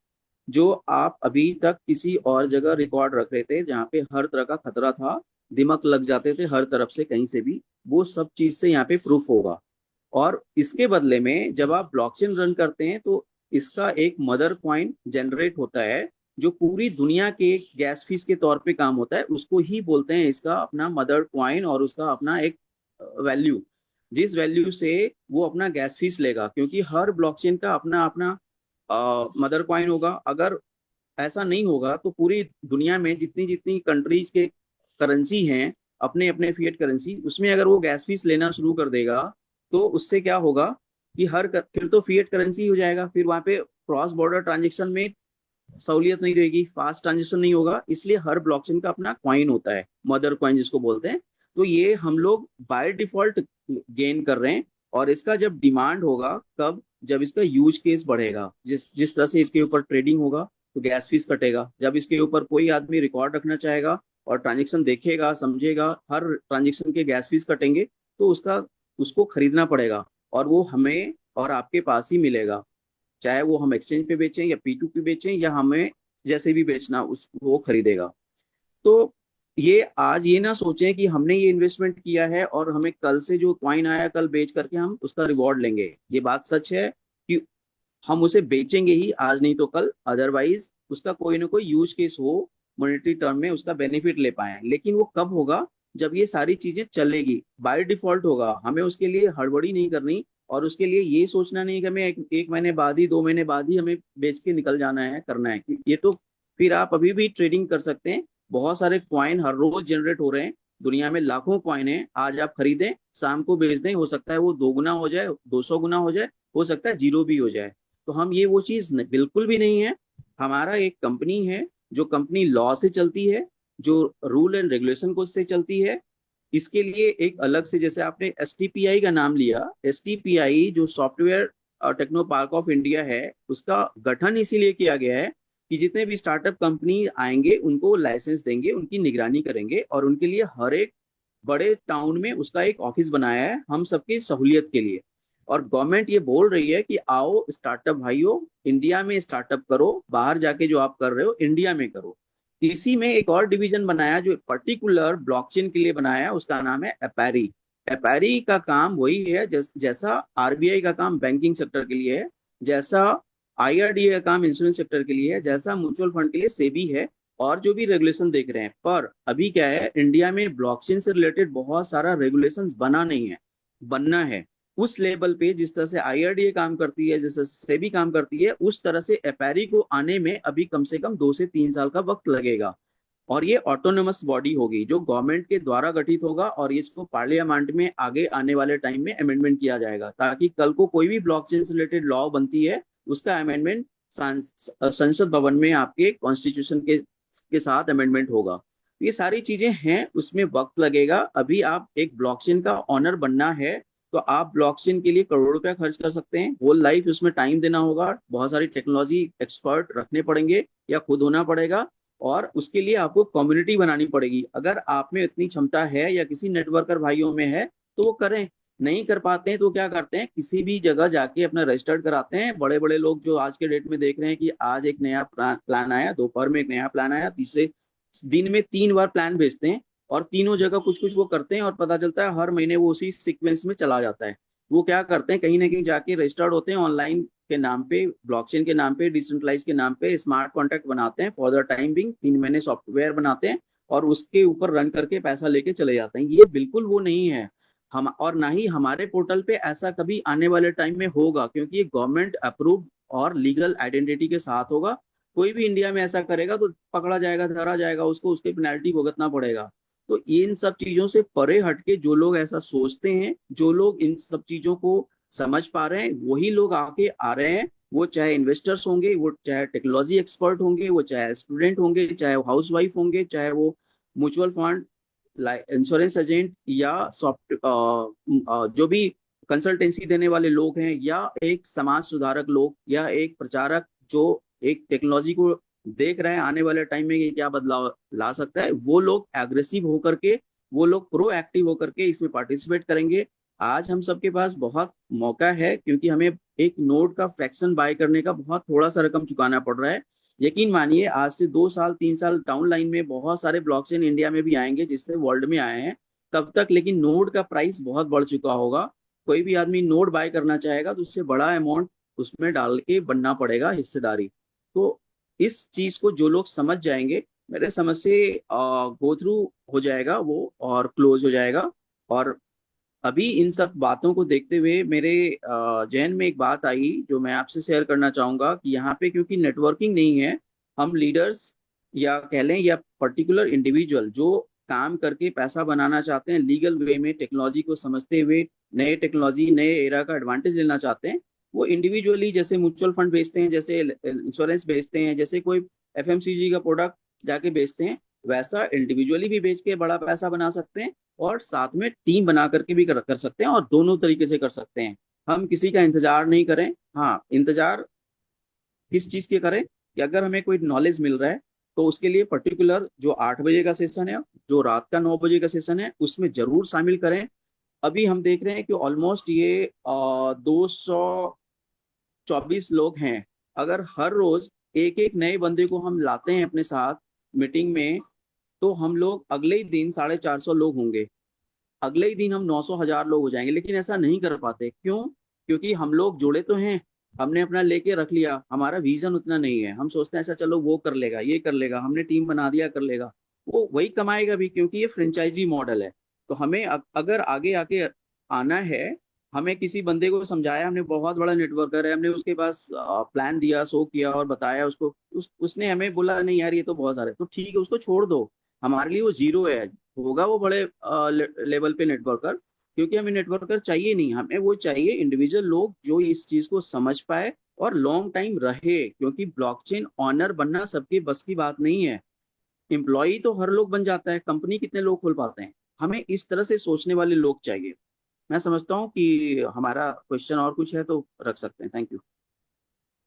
जो आप अभी तक किसी और जगह रिकॉर्ड रख रहे थे, जहाँ पे हर तरह का खतरा था, दिमक लग जाते थे हर तरफ से कहीं से भी, वो सब चीज से यहाँ पे प्रूफ होगा। और इसके बदले में जब आप ब्लॉकचेन रन करते हैं तो इसका एक मदर कॉइन जनरेट होता है, जो पूरी दुनिया के गैस फीस के तौर पे काम होता है। उसको ही बोलते हैं इसका अपना मदर कॉइन, और उसका अपना एक वैल्यू, जिस वैल्यू से वो अपना गैस फीस लेगा, क्योंकि हर ब्लॉकचेन का अपना अपना मदर कॉइन होगा। अगर ऐसा नहीं होगा तो पूरी दुनिया में जितनी जितनी कंट्रीज के करेंसी हैं, अपने अपने फिएट करेंसी, उसमें अगर वो गैस फीस लेना शुरू कर देगा, तो उससे क्या होगा कि फिर तो फिएट करेंसी हो जाएगा, फिर वहां पे क्रॉस बॉर्डर ट्रांजेक्शन में सहूलियत नहीं रहेगी, फास्ट ट्रांजेक्शन नहीं होगा। इसलिए हर ब्लॉकचेन का अपना कॉइन होता है, मदर कॉइन जिसको बोलते हैं। तो ये हम लोग बाय डिफॉल्ट गेन कर रहे हैं। और इसका जब डिमांड होगा, कब, जब इसका यूज केस बढ़ेगा, जिस जिस तरह से इसके ऊपर ट्रेडिंग होगा, तो गैस फीस कटेगा। जब इसके ऊपर कोई आदमी रिकॉर्ड रखना चाहेगा और ट्रांजेक्शन देखेगा समझेगा, हर ट्रांजेक्शन के गैस फीस कटेंगे, तो उसको खरीदना पड़ेगा, और वो हमें और आपके पास ही मिलेगा। चाहे वो हम एक्सचेंज पे बेचें या P2P बेचें, या हमें जैसे भी बेचना उस वो खरीदेगा। तो ये आज ये ना सोचें कि हमने ये इन्वेस्टमेंट किया है और हमें कल से जो कॉइन आया कल बेच करके हम उसका रिवॉर्ड लेंगे। ये बात सच है कि हम उसे बेचेंगे ही, आज नहीं तो कल, अदरवाइज उसका कोई ना कोई यूज केस हो, मॉनेटरी टर्म में उसका बेनिफिट ले पाए। लेकिन वो कब होगा, जब ये सारी चीजें चलेगी, बाय डिफॉल्ट होगा। हमें उसके लिए हड़बड़ी नहीं करनी, और उसके लिए ये सोचना नहीं कि हमें एक महीने बाद ही, 2 महीने बाद ही हमें बेच के निकल जाना है, करना है। ये तो फिर आप अभी भी ट्रेडिंग कर सकते हैं। बहुत सारे क्वाइन हर रोज जनरेट हो रहे हैं, दुनिया में लाखों क्वाइन है। आज आप खरीदें, शाम को बेच दें, हो सकता है वो 2 गुना हो जाए, 200 गुना हो जाए, हो सकता है जीरो भी हो जाए। तो हम ये वो चीज बिल्कुल भी नहीं है। हमारा एक कंपनी है, जो कंपनी लॉ से चलती है, जो रूल एंड रेगुलेशन को से चलती है। इसके लिए एक अलग से, जैसे आपने एसटीपीआई का नाम लिया, एसटीपीआई जो software techno park of India है, उसका गठन इसीलिए किया गया है कि जितने भी स्टार्टअप कंपनी आएंगे उनको लाइसेंस देंगे, उनकी निगरानी करेंगे, और उनके लिए हर एक बड़े टाउन में उसका एक ऑफिस बनाया है, हम सबकी सहूलियत के लिए। और गवर्नमेंट ये बोल रही है कि आओ स्टार्टअप भाइयों, इंडिया में स्टार्टअप करो, बाहर जाके जो आप कर रहे हो इंडिया में करो। इसी में एक और डिवीजन बनाया जो पर्टिकुलर ब्लॉकचेन के लिए बनाया है, उसका नाम है एपैरी। एपैरी का काम वही है, जैसा आरबीआई का काम बैंकिंग सेक्टर के लिए है, जैसा आईआरडीए का काम इंश्योरेंस सेक्टर के लिए है, जैसा म्यूचुअल फंड के लिए सेबी है, और जो भी रेगुलेशन देख रहे हैं। पर अभी क्या है, इंडिया में ब्लॉकचेन से रिलेटेड बहुत सारा रेगुलेशंस बना नहीं है, बनना है। उस लेवल पे जिस तरह से आईआरडीए काम करती है, जैसे सेबी काम करती है, उस तरह से एपैरी को आने में अभी कम से कम 2 से 3 साल का वक्त लगेगा। और ये ऑटोनोमस बॉडी होगी जो गवर्नमेंट के द्वारा गठित होगा, और इसको पार्लियामेंट में आगे आने वाले टाइम में अमेंडमेंट किया जाएगा, ताकि कल को कोई भी ब्लॉकचेन से रिलेटेड लॉ बनती है, उसका अमेंडमेंट संसद भवन में आपके कॉन्स्टिट्यूशन के साथ अमेंडमेंट होगा। ये सारी चीजें हैं, उसमें वक्त लगेगा। अभी आप एक ब्लॉकचेन का ऑनर बनना है तो आप ब्लॉकचेन के लिए करोड़ रुपया खर्च कर सकते हैं, होल लाइफ उसमें टाइम देना होगा, बहुत सारी टेक्नोलॉजी एक्सपर्ट रखने पड़ेंगे या खुद होना पड़ेगा, और उसके लिए आपको कम्युनिटी बनानी पड़ेगी। अगर आप में इतनी क्षमता है या किसी नेटवर्कर भाइयों में है तो वो करें। नहीं कर पाते हैं तो क्या करते हैं, किसी भी जगह जाके अपना रजिस्टर्ड कराते हैं। बड़े बड़े लोग जो आज के डेट में देख रहे हैं कि आज एक नया प्लान आया, दोपहर में एक नया प्लान आया, तीसरे दिन में 3 बार प्लान भेजते हैं, और तीनों जगह कुछ कुछ वो करते हैं, और पता चलता है हर महीने वो उसी सीक्वेंस में चला जाता है। वो क्या करते हैं, कहीं ना कहीं जाके रजिस्टर्ड होते हैं ऑनलाइन के नाम पे, ब्लॉकचेन के नाम पे, डिसेंट्रलाइज के नाम पे स्मार्ट कॉन्ट्रैक्ट बनाते हैं फॉर द टाइम बिंग, 3 महीने सॉफ्टवेयर बनाते हैं और उसके ऊपर रन करके पैसा लेके चले जाते हैं। ये बिल्कुल वो नहीं है हम, और ना ही हमारे पोर्टल पे ऐसा कभी आने वाले टाइम में होगा, क्योंकि ये गवर्नमेंट अप्रूव और लीगल आइडेंटिटी के साथ होगा। कोई भी इंडिया में ऐसा करेगा तो पकड़ा जाएगा, धरा जाएगा, उसको उसके पेनल्टी भुगतना पड़ेगा। तो इन सब चीजों से परे हटके जो लोग ऐसा सोचते हैं, जो लोग इन सब चीजों को समझ पा रहे हैं, वही लोग आके आ रहे हैं। वो चाहे इन्वेस्टर्स होंगे, वो चाहे टेक्नोलॉजी एक्सपर्ट होंगे, वो चाहे स्टूडेंट होंगे, चाहे हाउस वाइफ होंगे, चाहे वो म्यूचुअल फंड, इंश्योरेंस एजेंट, या सॉफ्ट जो भी कंसल्टेंसी देने वाले लोग हैं, या एक समाज सुधारक लोग, या एक प्रचारक जो एक टेक्नोलॉजी को देख रहे हैं आने वाले टाइम में ये क्या बदलाव ला सकता है, वो लोग एग्रेसिव होकर के, वो लोग प्रोएक्टिव होकर के इसमें पार्टिसिपेट करेंगे। आज हम सबके पास बहुत मौका है, क्योंकि हमें एक नोड का फ्रैक्शन बाय करने का बहुत थोड़ा सा रकम चुकाना पड़ रहा है। यकीन मानिए आज से 2 साल 3 साल डाउन लाइन में बहुत सारे ब्लॉकचेन इंडिया में भी आएंगे जिससे वर्ल्ड में आए हैं, तब तक लेकिन नोड का प्राइस बहुत बढ़ चुका होगा। कोई भी आदमी नोड बाय करना चाहेगा तो उससे बड़ा अमाउंट उसमें डाल के बनना पड़ेगा हिस्सेदारी। तो इस चीज को जो लोग समझ जाएंगे, मेरे समझ से गो थ्रू हो जाएगा वो, और क्लोज हो जाएगा। और अभी इन सब बातों को देखते हुए मेरे जहन में एक बात आई जो मैं आपसे शेयर करना चाहूंगा, कि यहाँ पे क्योंकि नेटवर्किंग नहीं है, हम लीडर्स या कह लें या पर्टिकुलर इंडिविजुअल जो काम करके पैसा बनाना चाहते हैं लीगल वे में, टेक्नोलॉजी को समझते हुए, नए टेक्नोलॉजी नए एरा का एडवांटेज लेना चाहते हैं, वो इंडिविजुअली जैसे म्यूचुअल फंड बेचते हैं, जैसे इंश्योरेंस बेचते हैं, जैसे कोई एफएमसीजी का प्रोडक्ट जाके बेचते हैं, वैसा इंडिविजुअली भी बेच के बड़ा पैसा बना सकते हैं, और साथ में टीम बना करके भी कर सकते हैं, और दोनों तरीके से कर सकते हैं। हम किसी का इंतजार नहीं करें। हाँ, इंतजार किस चीज के करें, कि अगर हमें कोई नॉलेज मिल रहा है तो उसके लिए पर्टिकुलर जो 8 बजे का सेशन है, जो रात का 9 बजे का सेशन है, उसमें जरूर शामिल करें। अभी हम देख रहे हैं कि ऑलमोस्ट ये 224 लोग हैं। अगर हर रोज एक एक नए बंदे को हम लाते हैं अपने साथ मीटिंग में, तो हम लोग अगले ही दिन 450 लोग होंगे, अगले ही दिन हम 900 1000 लोग हो जाएंगे। लेकिन ऐसा नहीं कर पाते, क्यों? क्योंकि हम लोग जुड़े तो हैं, हमने अपना लेके रख लिया, हमारा विजन उतना नहीं है। हम सोचते हैं ऐसा, चलो वो कर लेगा, ये कर लेगा, हमने टीम बना दिया, कर लेगा, वो वही कमाएगा भी, क्योंकि ये फ्रेंचाइजी मॉडल है। तो हमें अगर आगे आके आना है, हमें किसी बंदे को समझाया, हमने बहुत बड़ा नेटवर्कर है, हमने उसके पास प्लान दिया, शो किया और बताया उसको, उसने हमें बोला नहीं यार ये तो बहुत सारे, तो ठीक है उसको छोड़ दो, हमारे लिए वो जीरो है। होगा वो बड़े लेवल पे नेटवर्कर, क्योंकि हमें नेटवर्कर चाहिए नहीं, हमें वो चाहिए इंडिविजुअल लोग जो इस चीज को समझ पाए और लॉन्ग टाइम रहे, क्योंकि ब्लॉकचेन ऑनर बनना सबके बस की बात नहीं है। एम्प्लॉय तो हर लोग बन जाता है, कंपनी कितने लोग खोल पाते हैं? हमें इस तरह से सोचने वाले लोग चाहिए। मैं समझता हूँ कि हमारा क्वेश्चन और कुछ है तो रख सकते हैं। Thank you.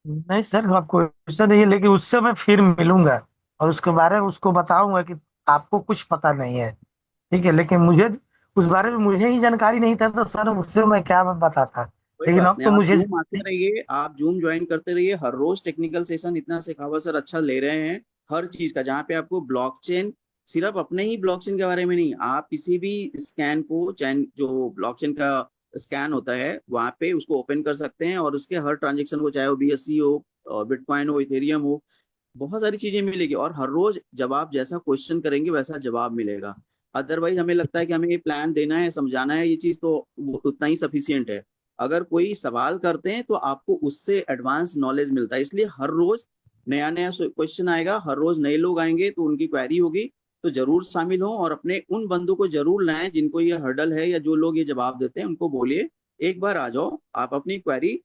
नहीं सर, आपको ऐसा नहीं है, लेकिन उससे मैं फिर मिलूंगा और उसके बारे में उसको बताऊंगा कि आपको कुछ पता नहीं है। ठीक है, लेकिन मुझे उस बारे में मुझे ही जानकारी नहीं था, तो सर उससे मैं क्या बताता। कोई लेकिन बात अब नहीं, तो आप मुझे जूम आते रहिए, आप जूम ज्वाइन करते रहिए, हर रोज टेक्निकल सेशन इतना सिखावा सर अच्छा ले रहे हैं, हर चीज का, जहाँ पे आपको ब्लॉकचेन, सिर्फ अपने ही ब्लॉकचेन के बारे में नहीं, आप किसी भी स्कैन को, चैन जो ब्लॉकचेन का स्कैन होता है वहां पे उसको ओपन कर सकते हैं, और उसके हर ट्रांजेक्शन को, चाहे वो बीएससी हो, बिटकॉइन हो, इथेरियम हो, बहुत सारी चीजें मिलेगी, और हर रोज जब आप जैसा क्वेश्चन करेंगे वैसा जवाब मिलेगा। अदरवाइज हमें लगता है कि हमें ये प्लान देना है, समझाना है, ये चीज तो उतना ही सफिशियंट है। अगर कोई सवाल करते हैं तो आपको उससे एडवांस नॉलेज मिलता है, इसलिए हर रोज नया नया क्वेश्चन आएगा, हर रोज नए लोग आएंगे तो उनकी क्वेरी होगी, तो जरूर शामिल हो, और अपने उन बंदों को जरूर लाएं जिनको ये हर्डल है, या जो लोग ये जवाब देते हैं उनको बोलिए एक बार आ जाओ, आप अपनी क्वेरी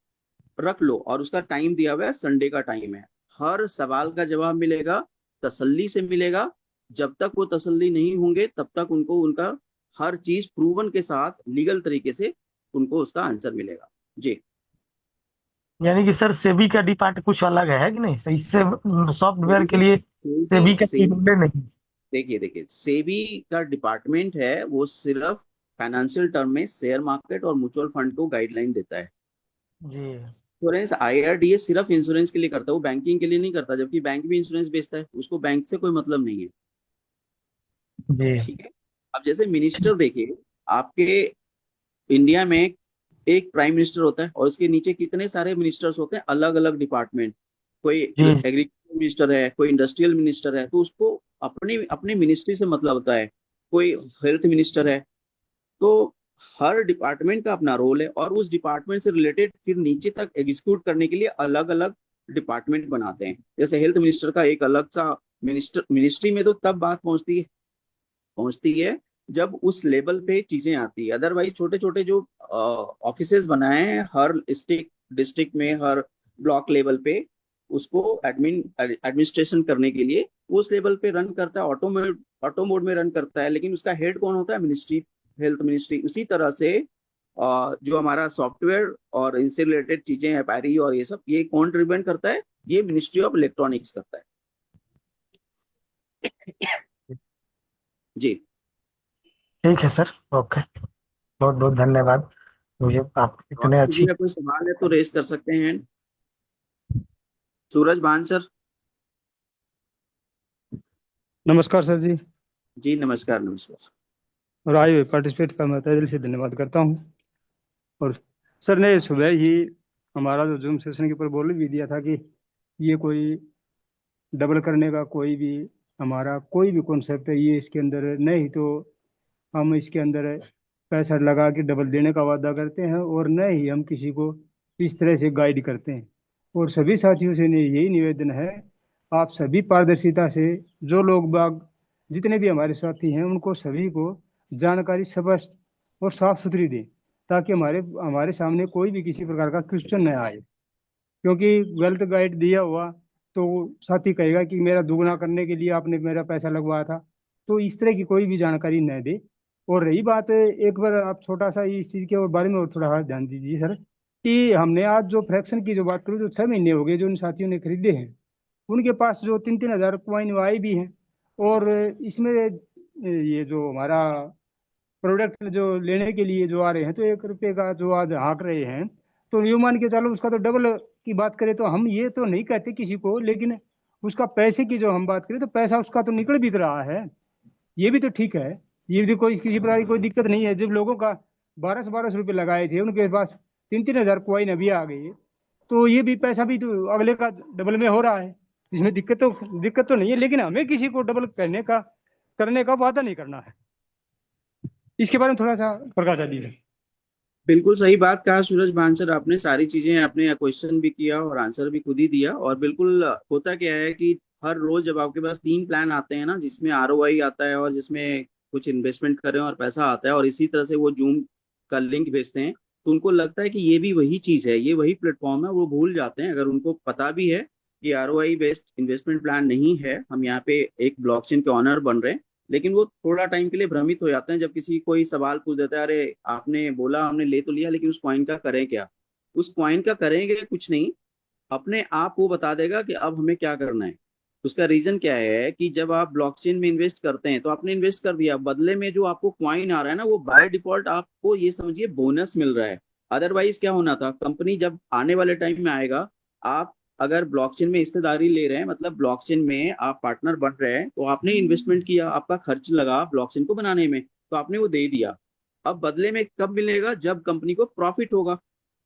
रख लो, और उसका टाइम दिया हुआ है, संडे का टाइम है, हर सवाल का जवाब मिलेगा, तसल्ली से मिलेगा, जब तक वो तसल्ली नहीं होंगे तब तक उनको उनका हर चीज प्रूवन के साथ लीगल तरीके से उनको उसका आंसर मिलेगा। जी। यानी कि सर सेबी का डिपार्ट कुछ अलग है कि नहीं, सही से सॉफ्टवेयर के सेबी लिए सेबी सेबी का कोई सेबी रूल नहीं? देखिए देखिए, सेबी का डिपार्टमेंट है वो सिर्फ फाइनेंशियल टर्म में शेयर मार्केट और म्यूचुअल फंड को गाइडलाइन देता है। जी इंश्योरेंस आईआरडीए सिर्फ इंश्योरेंस के लिए करता है, वो बैंकिंग के लिए नहीं करता, जबकि बैंक भी इंश्योरेंस बेचता है, उसको बैंक से कोई मतलब नहीं है। जी ठीक है। अब जैसे मिनिस्टर देखिए, आपके इंडिया में एक प्राइम मिनिस्टर होता है और उसके नीचे कितने सारे मिनिस्टर्स होते हैं, अलग अलग डिपार्टमेंट। कोई जी एग्रीकल्चर मिनिस्टर है, कोई इंडस्ट्रियल मिनिस्टर है, तो उसको अपनी अपनी मिनिस्ट्री से मतलब होता है। कोई हेल्थ मिनिस्टर है। तो हर डिपार्टमेंट का अपना रोल है और उस डिपार्टमेंट से रिलेटेड फिर नीचे तक एग्जीक्यूट करने के लिए अलग अलग डिपार्टमेंट बनाते हैं। जैसे हेल्थ मिनिस्टर का एक अलग सा मिनिस्ट्री में तो तब बात पहुंचती है जब उस लेवल पे चीजें आती है। अदरवाइज छोटे छोटे जो ऑफिसेज बनाए हैं हर स्टेट डिस्ट्रिक्ट में, हर ब्लॉक लेवल पे, उसको एडमिनिस्ट्रेशन करने के लिए वो उस लेवल पे रन करता है, ऑटो मोड में रन करता है, लेकिन उसका हेड कौन होता है? Ministry, health ministry. उसी तरह से जो हमारा सॉफ्टवेयर और इनसे रिलेटेड चीजें हैं, पैरी और ये सब, ये कौन रिप्रेजेंट करता है? ये मिनिस्ट्री ऑफ इलेक्ट्रॉनिक्स करता है। जी। ठीक है सर, ओके, बहुत बहुत धन्यवाद। मुझे आप और इतने किसी अच्छी। का कोई सवाल है तो रेज कर सकते हैं। सूरज भान सर। नमस्कार सर जी। जी नमस्कार नमस्कार। और आए हुए पार्टिसिपेट का मैं तहे दिल से धन्यवाद करता हूँ। और सर ने सुबह ही हमारा जो जूम सेशन के ऊपर बोल भी दिया था कि ये कोई डबल करने का कोई भी हमारा कोई भी कॉन्सेप्ट है ये इसके अंदर नहीं, तो हम इसके अंदर पैसा लगा के डबल देने का वादा करते हैं और न ही हम किसी को इस तरह से गाइड करते हैं। और सभी साथियों से यही निवेदन है, आप सभी पारदर्शिता से, जो लोग बाग जितने भी हमारे साथी हैं उनको सभी को जानकारी स्पष्ट और साफ सुथरी दें, ताकि हमारे हमारे सामने कोई भी किसी प्रकार का क्वेश्चन न आए। क्योंकि गलत गाइड दिया हुआ तो साथी कहेगा कि मेरा दुगना करने के लिए आपने मेरा पैसा लगवाया था। तो इस तरह की कोई भी जानकारी न दे। और रही बात, एक बार आप छोटा सा इस चीज़ के बारे में और थोड़ा हाँ ध्यान दीजिए सर, कि हमने आज जो फ्रैक्शन की जो बात करूँ, जो 6 महीने हो गए जो उन साथियों ने खरीदे हैं, उनके पास जो 3-3 हज़ार कॉइन आए भी हैं। और इसमें ये जो हमारा प्रोडक्ट जो लेने के लिए जो आ रहे हैं, तो 1 रुपये का जो आज हाँक रहे हैं, तो यूं मान के चलो उसका तो डबल की बात करें तो हम ये तो नहीं कहते किसी को, लेकिन उसका पैसे की जो हम बात करें तो पैसा उसका तो निकल भी तो रहा है। ये भी तो ठीक है। ये भी कोई किसी प्रकार की कोई दिक्कत नहीं है। जब लोगों का 1200-1200 रुपये लगाए थे, उनके पास 3-3 हज़ार कॉइन अभी आ गई, तो ये भी पैसा भी तो अगले का डबल में हो रहा है। इसमें दिक्कत तो नहीं है, लेकिन हमें किसी को डबल करने का वादा नहीं करना है। इसके बारे में थोड़ा सा प्रकाश डालिए। बिल्कुल सही बात कहा सूरज भान सर, आपने सारी चीजें, आपने क्वेश्चन भी किया और आंसर भी खुद ही दिया। और बिल्कुल होता क्या है कि हर रोज जब आपके पास 3 प्लान आते हैं ना, जिसमें आरओआई आता है और जिसमें कुछ इन्वेस्टमेंट करें और पैसा आता है, और इसी तरह से वो जूम का लिंक भेजते हैं, तो उनको लगता है कि ये भी वही चीज है, ये वही प्लेटफॉर्म है। वो भूल जाते हैं, अगर उनको पता भी है कि आरओआई बेस्ड इन्वेस्टमेंट प्लान नहीं है, हम यहाँ पे एक ब्लॉकचेन के ऑनर बन रहे हैं, लेकिन वो थोड़ा टाइम के लिए भ्रमित हो जाते हैं जब किसी कोई सवाल पूछ देता है, अरे आपने बोला हमने ले तो लिया, लेकिन उस कॉइन का करें क्या? उस कॉइन का करेंगे कुछ नहीं, अपने आप वो बता देगा कि अब हमें क्या करना है। उसका रीजन क्या है कि जब आप ब्लॉकचेन में इन्वेस्ट करते हैं तो आपने इन्वेस्ट कर दिया, बदले में जो आपको क्वाइन आ रहा है ना, वो बाय डिफॉल्ट आपको ये समझिए बोनस मिल रहा है। अदरवाइज क्या होना था, कंपनी जब आने वाले टाइम में आएगा, आप अगर ब्लॉकचेन में हिस्सेदारी ले रहे हैं, मतलब ब्लॉकचेन में आप पार्टनर बन रहे हैं, तो आपने इन्वेस्टमेंट किया, आपका खर्च लगा ब्लॉकचेन को बनाने में, तो आपने वो दे दिया। अब बदले में कब मिलेगा? जब कंपनी को प्रॉफिट होगा।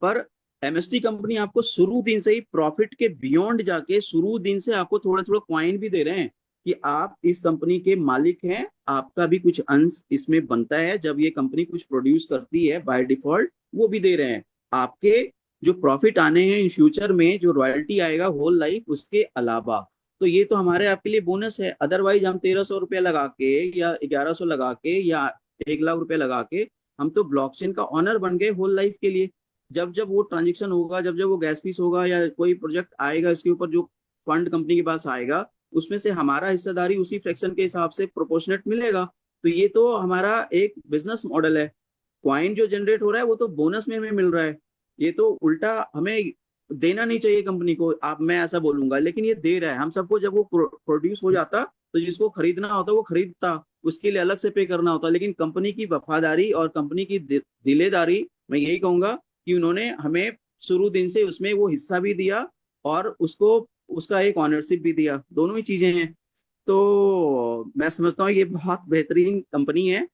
पर एमएसटी कंपनी आपको शुरू दिन से ही प्रॉफिट के बियॉन्ड जाके शुरू दिन से आपको थोड़ा थोड़ा क्वाइन भी दे रहे हैं कि आप इस कंपनी के मालिक हैं, आपका भी कुछ अंश इसमें बनता है। जब ये कंपनी कुछ प्रोड्यूस करती है बाय डिफॉल्ट, वो भी दे रहे हैं। आपके जो प्रॉफिट आने हैं इन फ्यूचर में, जो रॉयल्टी आएगा होल लाइफ उसके अलावा, तो ये तो हमारे आपके लिए बोनस है। अदरवाइज हम 1300 रुपया लगा के या 1100 लगा के या 1 लाख रुपया लगा के हम तो ब्लॉकचेन का ऑनर बन गए होल लाइफ के लिए। जब जब वो ट्रांजेक्शन होगा, जब जब वो गैस फीस होगा या कोई प्रोजेक्ट आएगा इसके ऊपर, जो फंड कंपनी के पास आएगा, उसमें से हमारा हिस्सेदारी उसी फ्रैक्शन के हिसाब से प्रोपोर्शनेट मिलेगा। तो ये तो हमारा एक बिजनेस मॉडल है। क्वाइन जो जनरेट हो रहा है वो तो बोनस में हमें मिल रहा है। ये तो उल्टा हमें देना नहीं चाहिए कंपनी को, आप मैं ऐसा बोलूंगा, लेकिन ये दे रहा है हम सबको। जब वो प्रोड्यूस हो जाता तो जिसको खरीदना होता वो खरीदता, उसके लिए अलग से पे करना होता। लेकिन कंपनी की वफादारी और कंपनी की दिलेदारी, मैं यही कहूंगा कि उन्होंने हमें शुरू दिन से उसमें वो हिस्सा भी दिया और उसको उसका एक ऑनरशिप भी दिया, दोनों ही चीजें हैं। तो मैं समझता हूँ ये बहुत बेहतरीन कंपनी है।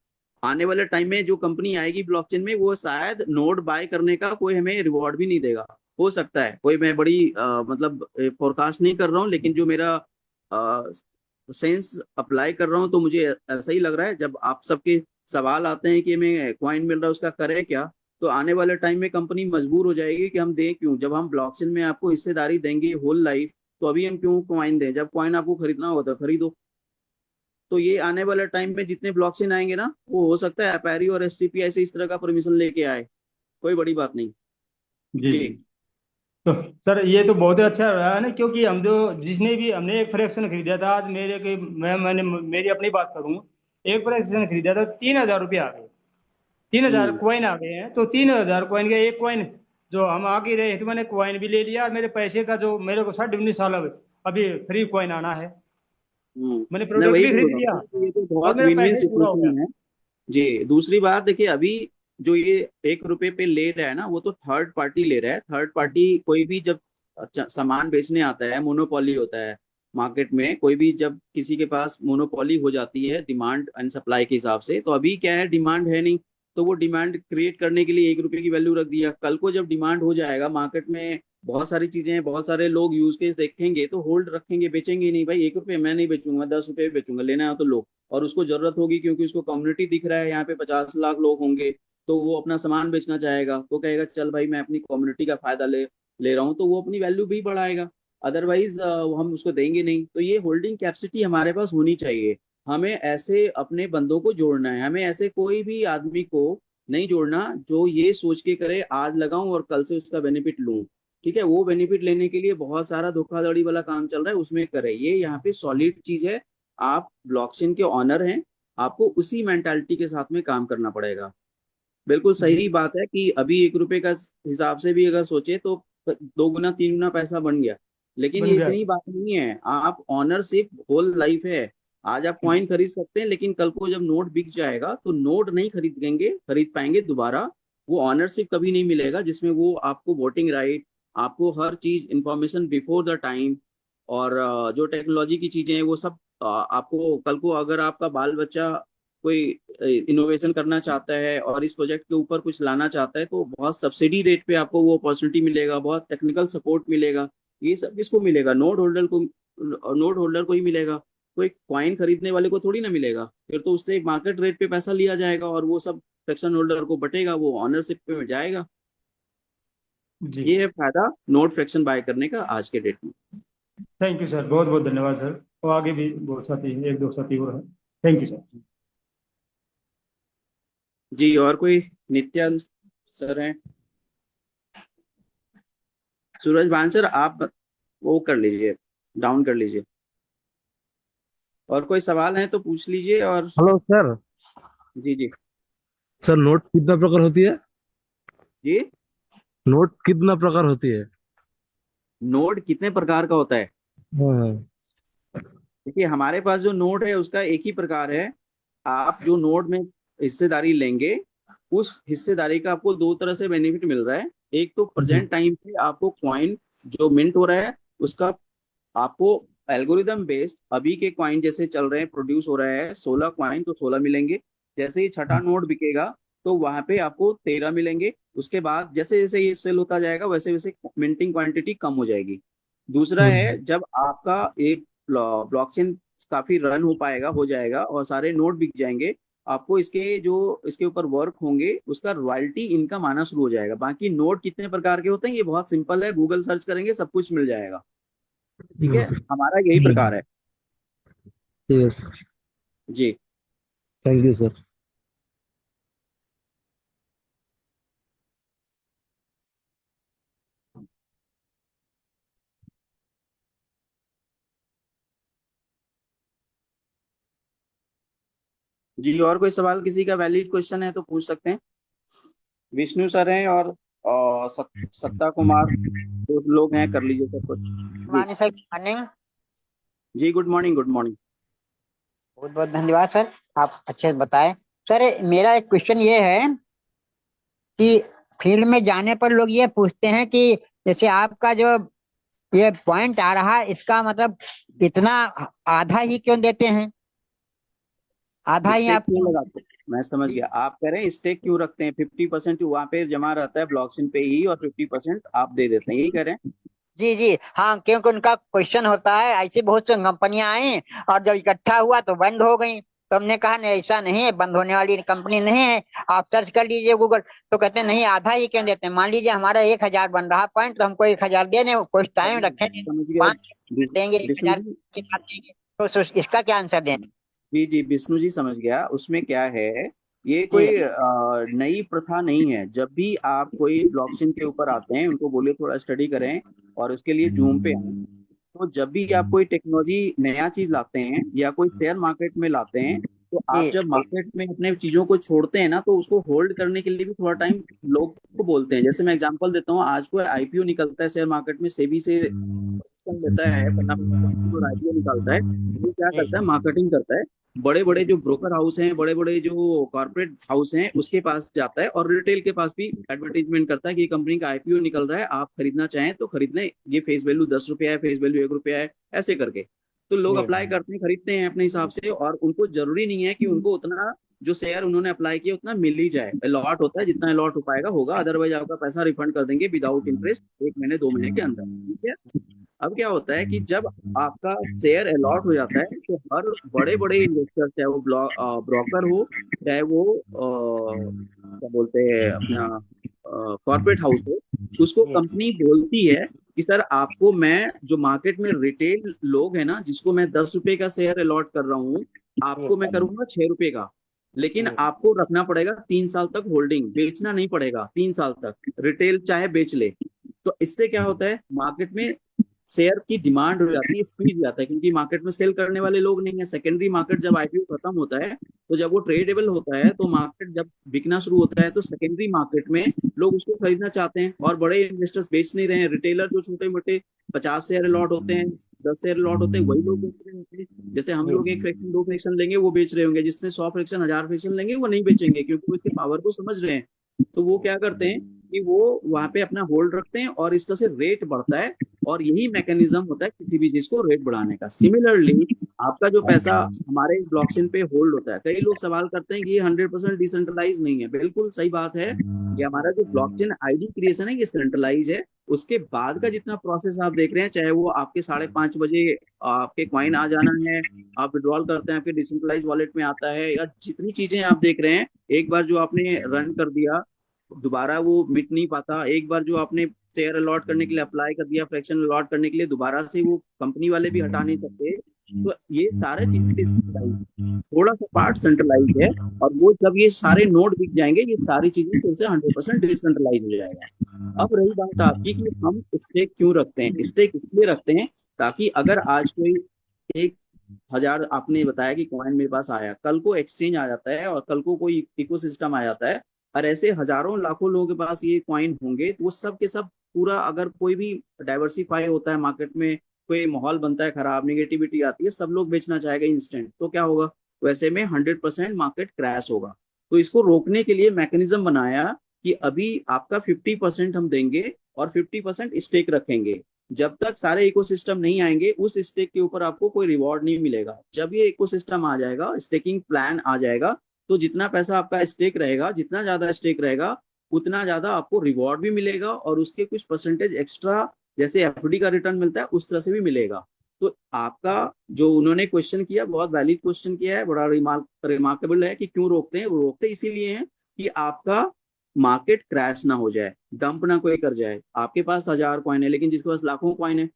आने वाले टाइम में जो कंपनी आएगी ब्लॉकचेन में, वो शायद नोड बाय करने का कोई हमें रिवॉर्ड भी नहीं देगा। हो सकता है, कोई मैं बड़ी मतलब फोरकास्ट नहीं कर रहा हूँ, लेकिन जो मेरा सेंस अप्लाई कर रहा हूँ तो मुझे ऐसा ही लग रहा है। जब आप सबके सवाल आते हैं कि हमें क्वाइन मिल रहा है उसका करें क्या, तो आने वाले टाइम में कंपनी मजबूर हो जाएगी कि हम दें क्यों। जब हम ब्लॉकचेन में आपको हिस्सेदारी देंगे होल लाइफ, तो अभी हम क्यों कॉइन दें? जब कॉइन आपको खरीदना होगा तो खरीदो। तो ये आने वाले टाइम में जितने ब्लॉकचेन आएंगे ना, वो हो सकता है अपैरी और एसटीपीआई से इस तरह का परमिशन लेके आए। कोई बड़ी बात नहीं। जी जी। जी। तो सर ये तो बहुत ही अच्छा रहा है ना, क्योंकि हम जो जिसने भी हमने एक फ्रैक्शन खरीदा था, आज मेरे के मैंने मेरी अपनी बात करूं, एक फ्रैक्शन खरीदा था, 3,000 रुपये आ गए। 3,000 हम्म। कॉइन आ गए हैं, तो 3,000 कॉइन का एक कॉइन जो हम आगे रहे तो मैंने कॉइन भी ले लिया, और मेरे पैसे का जो मेरे को 19 साल अभी फ्री कॉइन आना है, हम्म। मैंने मैं प्रोडक्ट वही भी बोल खरीद रहा लिया हूँ कि ये तो और बहुत मेरा विन विन पैसा ही पूरा हो गया। सिचुएशन है। जी, दूसरी बात देखिए, अभी जो ये 1 रुपए पे ले रहा है ना, वो तो थर्ड पार्टी ले रहा है। थर्ड पार्टी कोई भी जब सामान बेचने आता है, मोनोपोली होता है मार्केट में। कोई भी जब किसी के पास मोनोपोली हो जाती है डिमांड एंड सप्लाई के हिसाब से, तो अभी क्या है, डिमांड है नहीं। तो वो डिमांड क्रिएट करने के लिए 1 रुपए की वैल्यू रख दिया। कल को जब डिमांड हो जाएगा मार्केट में, बहुत सारी चीजें हैं, बहुत सारे लोग यूज केस देखेंगे तो होल्ड रखेंगे, बेचेंगे ही नहीं। भाई 1 रुपए मैं नहीं बेचूंगा, मैं 10 रुपए बेचूंगा, लेना है तो लो। और उसको जरूरत होगी क्योंकि उसको कम्युनिटी दिख रहा है, यहाँ पे 50 लाख लोग होंगे, तो वो अपना सामान बेचना चाहेगा, तो कहेगा चल भाई मैं अपनी कम्युनिटी का फायदा ले ले रहा हूँ, तो वो अपनी वैल्यू भी बढ़ाएगा। अदरवाइज हम उसको देंगे नहीं। तो ये होल्डिंग कैपेसिटी हमारे पास होनी चाहिए। हमें ऐसे अपने बंदों को जोड़ना है, हमें ऐसे कोई भी आदमी को नहीं जोड़ना जो ये सोच के करे आज लगाऊं और कल से उसका बेनिफिट लूं। ठीक है, वो बेनिफिट लेने के लिए बहुत सारा धोखाधड़ी वाला काम चल रहा है, उसमें करे। ये यहाँ पे सॉलिड चीज है। आप ब्लॉकचेन के ऑनर हैं, आपको उसी मेंटालिटी के साथ में काम करना पड़ेगा। बिल्कुल जी सही बात है कि अभी 1 रुपए का हिसाब से भी अगर सोचे तो 2 गुना 3 गुना पैसा बन गया। लेकिन बन ये गया। इतनी बात नहीं है, आप ऑनरशिप होल लाइफ है। आज आप कॉइन खरीद सकते हैं, लेकिन कल को जब नोट बिक जाएगा तो नोट नहीं खरीद पाएंगे दोबारा। वो ऑनरशिप कभी नहीं मिलेगा जिसमें वो आपको वोटिंग राइट, आपको हर चीज इंफॉर्मेशन बिफोर द टाइम, और जो टेक्नोलॉजी की चीजें हैं वो सब आपको कल को अगर आपका बाल बच्चा कोई इनोवेशन करना चाहता है और इस प्रोजेक्ट के ऊपर कुछ लाना चाहता है, तो बहुत सब्सिडी रेट पे आपको वो अपॉर्चुनिटी मिलेगा, बहुत टेक्निकल सपोर्ट मिलेगा। ये सब किसको मिलेगा? नोट होल्डर को ही मिलेगा। कोई क्वाइन खरीदने वाले को थोड़ी ना मिलेगा। फिर तो उससे मार्केट रेट पे पैसा लिया जाएगा और वो सब फ्रैक्शन होल्डर को बटेगा, वो ऑनरशिप पे जाएगा। जी। ये है फायदा नोट फ्रैक्शन बाय करने का आज के डेट में। थैंक यू सर, बहुत बहुत धन्यवाद सर। और आगे भी बहुत साथी, एक दो साथी और हैं। Thank you sir. जी, और कोई? नित्यानंद सर हैं? सूरज भान सर, आप वो कर लीजिए, डाउन कर लीजिए। और कोई सवाल है तो पूछ लीजिए। और हेलो सर। जी जी। सर नोट कितना प्रकार होती है? जी, नोट कितना प्रकार होती है? नोट कितने प्रकार का होता है? हाँ। देखिए, हमारे पास जो नोट है उसका एक ही प्रकार है। आप जो नोट में हिस्सेदारी लेंगे, उस हिस्सेदारी का आपको दो तरह से बेनिफिट मिल रहा है। एक तो जी। प्रेजेंट टाइम पे आपको कॉइन जो मिंट हो रहा है उसका, आपको एल्गोरिदम बेस्ड अभी के क्वाइन जैसे चल रहे हैं, प्रोड्यूस हो रहा है 16 क्वाइन, तो 16 मिलेंगे। जैसे ही छठा नोड बिकेगा तो वहां पे आपको 13 मिलेंगे। उसके बाद जैसे जैसे ये सेल होता जाएगा वैसे वैसे मिंटिंग क्वांटिटी कम हो जाएगी। दूसरा है, हम्म। जब आपका एक ब्लॉकचेन काफी रन हो पाएगा, हो जाएगा और सारे नोड बिक जाएंगे, आपको इसके जो इसके ऊपर वर्क होंगे उसका रॉयल्टी इनकम आना शुरू हो जाएगा। बाकी नोड कितने प्रकार के होते हैं ये बहुत सिंपल है, गूगल सर्च करेंगे सब कुछ मिल जाएगा। ठीक है, हमारा यही प्रकार है। ठीक है सर। जी। Thank you sir. जी, और कोई सवाल किसी का वैलिड क्वेश्चन है तो पूछ सकते हैं। विष्णु सर हैं और सत्ता कुमार, दो लोग हैं, कर लीजिए सर कुछ। जी मॉर्निंग सर, गुड मॉर्निंग। जी, गुड मॉर्निंग, गुड मॉर्निंग। बहुत बहुत धन्यवाद सर, आप अच्छे से बताएं। सर मेरा एक क्वेश्चन ये है कि फील्ड में जाने पर लोग ये पूछते हैं कि जैसे आपका जो ये पॉइंट आ रहा है, इसका मतलब इतना आधा ही क्यों देते हैं? आधा ही स्टेक आप क्यों लगाते हैं, मैं समझ गया। आप कह रहे हैं स्टेक क्यों रखते हैं, 50% वहां पे जमा रहता है ब्लॉकचेन पे ही और 50% आप दे देते हैं, यही कह रहे हैं। जी जी हाँ, क्योंकि उनका क्वेश्चन होता है ऐसी बहुत सी कंपनियां आई और जब इकट्ठा हुआ तो बंद हो गई। तो हमने कहा नहीं, ऐसा नहीं है, बंद होने वाली कंपनी नहीं है। आप सर्च कर लीजिए गूगल। तो कहते हैं नहीं, आधा ही क्यों देते हैं? मान लीजिए हमारा 1,000 बन रहा पॉइंट, तो हमको 1,000 दे दें, कुछ टाइम रखेंगे, समझ गया। 5 देंगे, विष्णु 1,000 जी, के बाद देंगे। इसका क्या आंसर दें? जी जी, विष्णु जी समझ गया। उसमें क्या है, ये जी कोई नई प्रथा नहीं है। जब भी आप कोई ब्लॉकचेन के ऊपर आते हैं, उनको बोलिए थोड़ा स्टडी करें और उसके लिए जूम पे आए। तो जब भी आप कोई टेक्नोलॉजी नया चीज लाते हैं या कोई शेयर मार्केट में लाते हैं, तो आप जी जब मार्केट में अपने चीजों को छोड़ते हैं ना, तो उसको होल्ड करने के लिए भी थोड़ा टाइम लोग को बोलते हैं। जैसे मैं एग्जांपल देता हूँ, आज कोई आईपीओ निकलता है शेयर मार्केट में, सेबी से परमिशन लेता है, फंडामेंटल कंपनी और आईपीओ निकालता है, वो क्या जी करता है, मार्केटिंग करता है। बड़े बड़े जो ब्रोकर हाउस हैं, बड़े बड़े जो कॉर्पोरेट हाउस हैं, उसके पास जाता है और रिटेल के पास भी एडवर्टीजमेंट करता है कि ये कंपनी का आईपीओ निकल रहा है, आप खरीदना चाहें तो खरीद लें, ये फेस वैल्यू 10 रुपया है, फेस वैल्यू 1 रुपया है, ऐसे करके। तो लोग जी अप्लाई करते हैं, खरीदते हैं अपने हिसाब से, और उनको जरूरी नहीं है कि उनको उतना जो शेयर उन्होंने अप्लाई किया उतना मिल ही जाए। अलॉट होता है, जितना अलॉट हो पाएगा होगा, अदरवाइज आपका पैसा रिफंड कर देंगे विदाउट इंटरेस्ट 1 महीने 2 महीने के अंदर, ठीक है। अब क्या होता है कि जब आपका शेयर अलॉट हो जाता है, तो हर बड़े बड़े इन्वेस्टर, चाहे वो ब्रोकर हो, चाहे वो क्या बोलते हैं अपना कॉर्पोरेट हाउस हो, उसको जी कंपनी बोलती है कि सर आपको मैं, जो मार्केट में रिटेल लोग है ना, जिसको मैं 10 रुपए का शेयर अलॉट कर रहा हूँ, जी आपको मैं करूंगा 6 रुपए का। लेकिन जी आपको रखना पड़ेगा 3 साल तक होल्डिंग, बेचना नहीं पड़ेगा 3 साल तक, रिटेल चाहे बेच ले। तो इससे क्या होता है, मार्केट में शेयर की डिमांड हो जाती है, स्क्वीज हो जाता है, क्योंकि मार्केट में सेल करने वाले लोग नहीं है। सेकेंडरी मार्केट जब आईपीओ खत्म होता है, तो जब वो ट्रेडेबल होता है, तो मार्केट जब बिकना शुरू होता है, तो सेकेंडरी मार्केट में लोग उसको खरीदना चाहते हैं, और बड़े इन्वेस्टर्स बेच नहीं रहे हैं। रिटेलर जो छोटे मोटे 50 शेयर लॉट होते हैं, 10 शेयर लॉट होते हैं, वही लोग बेच रहे होते हैं। जैसे हम जी लोग 1 फ्रैक्शन 2 फ्रैक्शन लेंगे, वो बेच रहे होंगे। जिसने 100 फ्रैक्शन 1000 फ्रैक्शन लेंगे, वो नहीं बेचेंगे, क्योंकि वो इसके पावर को समझ रहे हैं। तो वो क्या करते हैं कि वो वहां पे अपना होल्ड रखते हैं, और इस तरह से रेट बढ़ता है। और यही मैकेनिज्म होता है किसी भी चीज को रेट बढ़ाने का। सिमिलरली आपका जो पैसा हमारे ब्लॉकचेन पे होल्ड होता है, कई लोग सवाल करते हैं कि ये 100% डिसेंट्रलाइज नहीं है। बिल्कुल सही बात है। ये हमारा जो ब्लॉकचेन आईडी क्रिएशन है, ये सेंट्रलाइज है। उसके बाद का जितना प्रोसेस आप देख रहे हैं, चाहे वो आपके 5:30 बजे आपके कॉइन आ जाना है, आप विड्रॉल करते हैं, आपके डिसेंट्रलाइज वॉलेट में आता है, या जितनी चीजें आप देख रहे हैं, एक बार जो आपने रन कर दिया, दोबारा वो मिट नहीं पाता। एक बार जो आपने शेयर अलॉट करने के लिए अप्लाई कर दिया, फ्रैक्शन अलॉट करने के लिए, दोबारा से वो कंपनी वाले भी हटा नहीं सकते। तो ये सारे चीजें डिसेंट्रलाइज, थोड़ा सा पार्ट सेंट्रलाइज है। और वो जब ये सारे नोड बिक जाएंगे, ये सारी चीजें फिर से 100% डिसेंट्रलाइज हो जाएगा। अब रही बात आपकी कि हम स्टेक क्यों रखते हैं, स्टेक इसलिए रखते हैं ताकि अगर आज कोई 1,000 आपने बताया कि कॉइन मेरे पास आया, कल को एक्सचेंज आ जाता है, और कल को कोई इकोसिस्टम आ जाता है, और ऐसे हजारों लाखों लोगों के पास ये कॉइन होंगे, तो वो सब के सब पूरा, अगर कोई भी डाइवर्सिफाई होता है मार्केट में, कोई माहौल बनता है खराब, निगेटिविटी आती है, सब लोग बेचना चाहेगा इंस्टेंट, तो क्या होगा, वैसे में 100% मार्केट क्रैश होगा। तो इसको रोकने के लिए मैकेनिज्म बनाया कि अभी आपका 50% हम देंगे और 50% स्टेक रखेंगे। जब तक सारे इकोसिस्टम नहीं आएंगे, उस स्टेक के ऊपर आपको कोई रिवॉर्ड नहीं मिलेगा। जब ये इकोसिस्टम आ जाएगा, स्टेकिंग प्लान आ जाएगा, तो जितना पैसा आपका स्टेक रहेगा, जितना ज्यादा स्टेक रहेगा, उतना ज्यादा आपको रिवॉर्ड भी मिलेगा, और उसके कुछ परसेंटेज एक्स्ट्रा, जैसे एफडी का रिटर्न मिलता है, उस तरह से भी मिलेगा। तो आपका जो उन्होंने क्वेश्चन किया, बहुत वैलिड क्वेश्चन किया है, बड़ा रिमार्केबल है कि क्यों रोकते हैं। वो रोकते इसीलिए हैं कि आपका मार्केट क्रैश ना हो जाए, डंप ना कोई कर जाए। आपके पास 1,000 कॉइन है, लेकिन जिसके पास लाखों कॉइन है,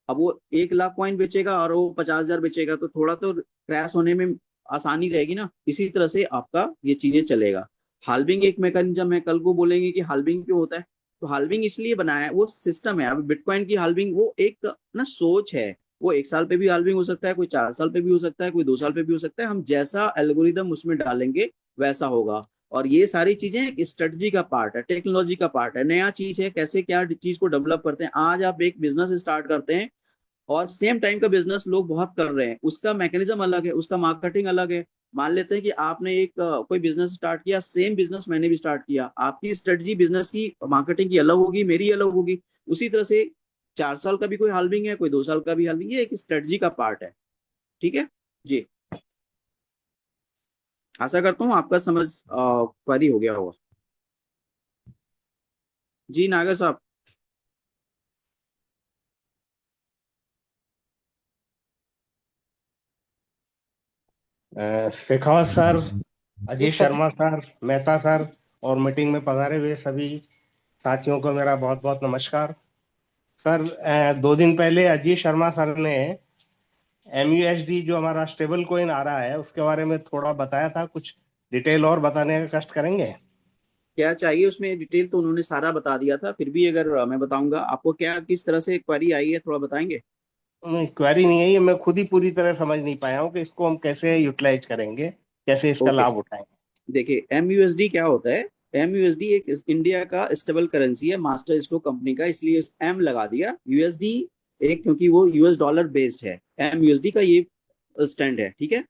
अब वो 1 लाख कॉइन बेचेगा और वो 50,000 बेचेगा, तो थोड़ा तो क्रैश होने में आसानी रहेगी ना। इसी तरह से आपका ये चीजें चलेगा। हाल्विंग एक मैकेनिज्म है, कल को बोलेंगे कि हाल्विंग क्यों होता है, तो हाल्विंग इसलिए बनाया है, वो सिस्टम है। अब बिटकॉइन की हाल्विंग वो एक ना सोच है, वो 1 साल पे भी हाल्विंग हो सकता है, कोई 4 साल पे भी हो सकता है, कोई 2 साल पे भी हो सकता है। हम जैसा एल्गोरिदम उसमें डालेंगे वैसा होगा। और ये सारी चीजें एक स्ट्रेटजी का पार्ट है, टेक्नोलॉजी का पार्ट है, नया चीज है, कैसे क्या चीज को डेवलप करते हैं। आज आप एक बिजनेस स्टार्ट करते हैं और सेम टाइम का बिजनेस लोग बहुत कर रहे हैं, उसका मैकेनिज्म अलग है, उसका मार्केटिंग अलग है। मान लेते हैं कि आपने एक कोई बिजनेस स्टार्ट किया, सेम बिजनेस मैंने भी स्टार्ट किया, आपकी स्ट्रेटजी बिजनेस की मार्केटिंग की अलग होगी, मेरी अलग होगी। उसी तरह से 4 साल का भी कोई हाल्विंग है, कोई 2 साल का भी हाल्विंग, ये एक स्ट्रेटजी का पार्ट है। ठीक है जी। आशा करता हूँ आपका समझ क्वेरी हो गया होगा। जी नागर साहब। शेखावत सर, अजय ठीक है। शर्मा सर, मेहता सर और मीटिंग में पधारे हुए सभी साथियों को मेरा बहुत बहुत नमस्कार। सर, 2 दिन पहले अजय शर्मा सर ने MUSD जो हमारा स्टेबल कोइन आ रहा है उसके बारे में थोड़ा बताया था, कुछ डिटेल और बताने का कष्ट करेंगे? क्या चाहिए उसमें डिटेल तो उन्होंने सारा बता दिया था, फिर भी अगर मैं बताऊंगा आपको, क्या किस तरह से क्वेरी आई है थोड़ा बताएंगे। क्वेरी नहीं है ये, मैं खुद ही पूरी तरह समझ नहीं पाया हूँ कि इसको हम कैसे यूटिलाइज करेंगे, कैसे इसका ओके, लाभ उठाएंगे। देखिए MUSD क्या होता है। MUSD एक इंडिया का स्टेबल करेंसी है, मास्टर स्ट्रोक कंपनी का, इसलिए एम लगा दिया। USD एक, क्योंकि वो US डॉलर बेस्ड है, MUSD का ये स्टैंड है। ठीक है।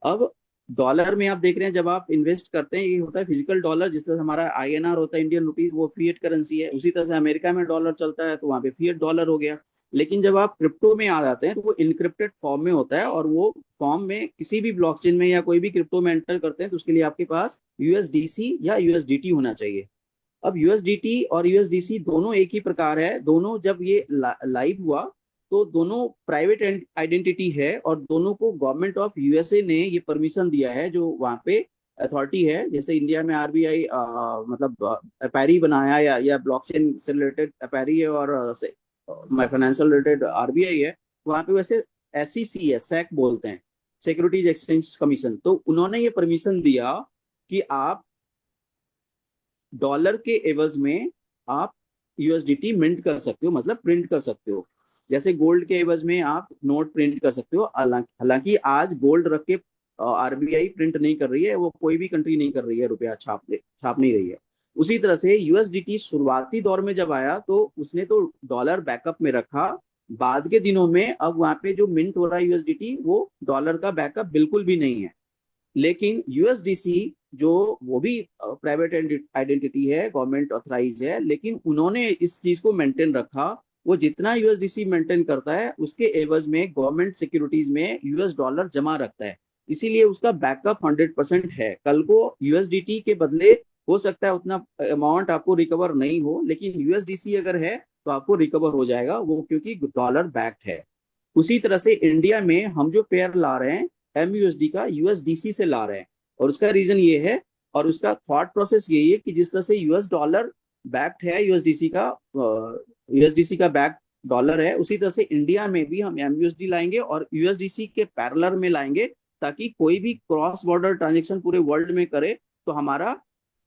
अब डॉलर में आप देख रहे हैं, जब आप इन्वेस्ट करते हैं, ये होता है फिजिकल डॉलर, जिस तरह से हमारा INR होता है इंडियन रुपीज, वो फिएट करेंसी है। उसी तरह से अमेरिका में डॉलर चलता है तो वहां पे फिएट डॉलर हो गया। लेकिन जब आप क्रिप्टो में आ जाते हैं तो वो इनक्रिप्टेड फॉर्म में होता है, और वो फॉर्म में किसी भी ब्लॉकचेन में या कोई भी क्रिप्टो में एंटर करते हैं तो उसके लिए आपके पास USDC या USDT होना चाहिए। अब USDT और USDC दोनों एक ही प्रकार है। दोनों जब ये लाइव हुआ तो दोनों प्राइवेट आइडेंटिटी है, और दोनों को गवर्नमेंट ऑफ USA ने ये परमिशन दिया है, जो वहाँ पे अथॉरिटी है। जैसे इंडिया में RBI मतलब अपैरी बनाया, या ब्लॉकचेन से रिलेटेड अपैरी है, और फाइनेंशियल रिलेटेड RBI है। वहाँ पे वैसे SEC है, SEC बोलते हैं, सिक्योरिटीज एक्सचेंज कमीशन। तो उन्होंने ये परमिशन दिया कि आप डॉलर के एवज में आप USDT मिंट कर सकते हो, मतलब प्रिंट कर सकते हो। जैसे गोल्ड के एवज में आप नोट प्रिंट कर सकते हो। हालांकि आज गोल्ड रख के RBI प्रिंट नहीं कर रही है, वो कोई भी कंट्री नहीं कर रही है, रुपया छाप नहीं रही है। उसी तरह से USDT शुरुआती दौर में जब आया तो उसने तो डॉलर बैकअप में रखा। बाद के दिनों में अब वहां पे जो मिंट हो रहा है USDT, वो डॉलर का बैकअप बिल्कुल भी नहीं है। लेकिन USDC जो, वो भी प्राइवेट आइडेंटिटी है, गवर्नमेंट ऑथराइज है, लेकिन उन्होंने इस चीज को मेंटेन रखा। वो जितना USDC मेंटेन करता है उसके एवज में गवर्नमेंट सिक्योरिटीज में US डॉलर जमा रखता है। इसीलिए उसका बैकअप 100% है। कल को USDT के बदले हो सकता है उतना अमाउंट आपको रिकवर नहीं हो, लेकिन USDC अगर है तो आपको रिकवर हो जाएगा वो, क्योंकि डॉलर बैक्ड है। उसी तरह से इंडिया में हम जो पेयर ला रहे हैं MUSD का, USDC से ला रहे हैं। और उसका रीजन ये है, और उसका थॉट प्रोसेस यही है कि जिस तरह से US डॉलर बैक्ड है, USDC का बैक डॉलर है, उसी तरह से इंडिया में भी हम MUSD लाएंगे और USDC के पैरेलल में लाएंगे, ताकि कोई भी क्रॉस बॉर्डर ट्रांजेक्शन पूरे वर्ल्ड में करे तो हमारा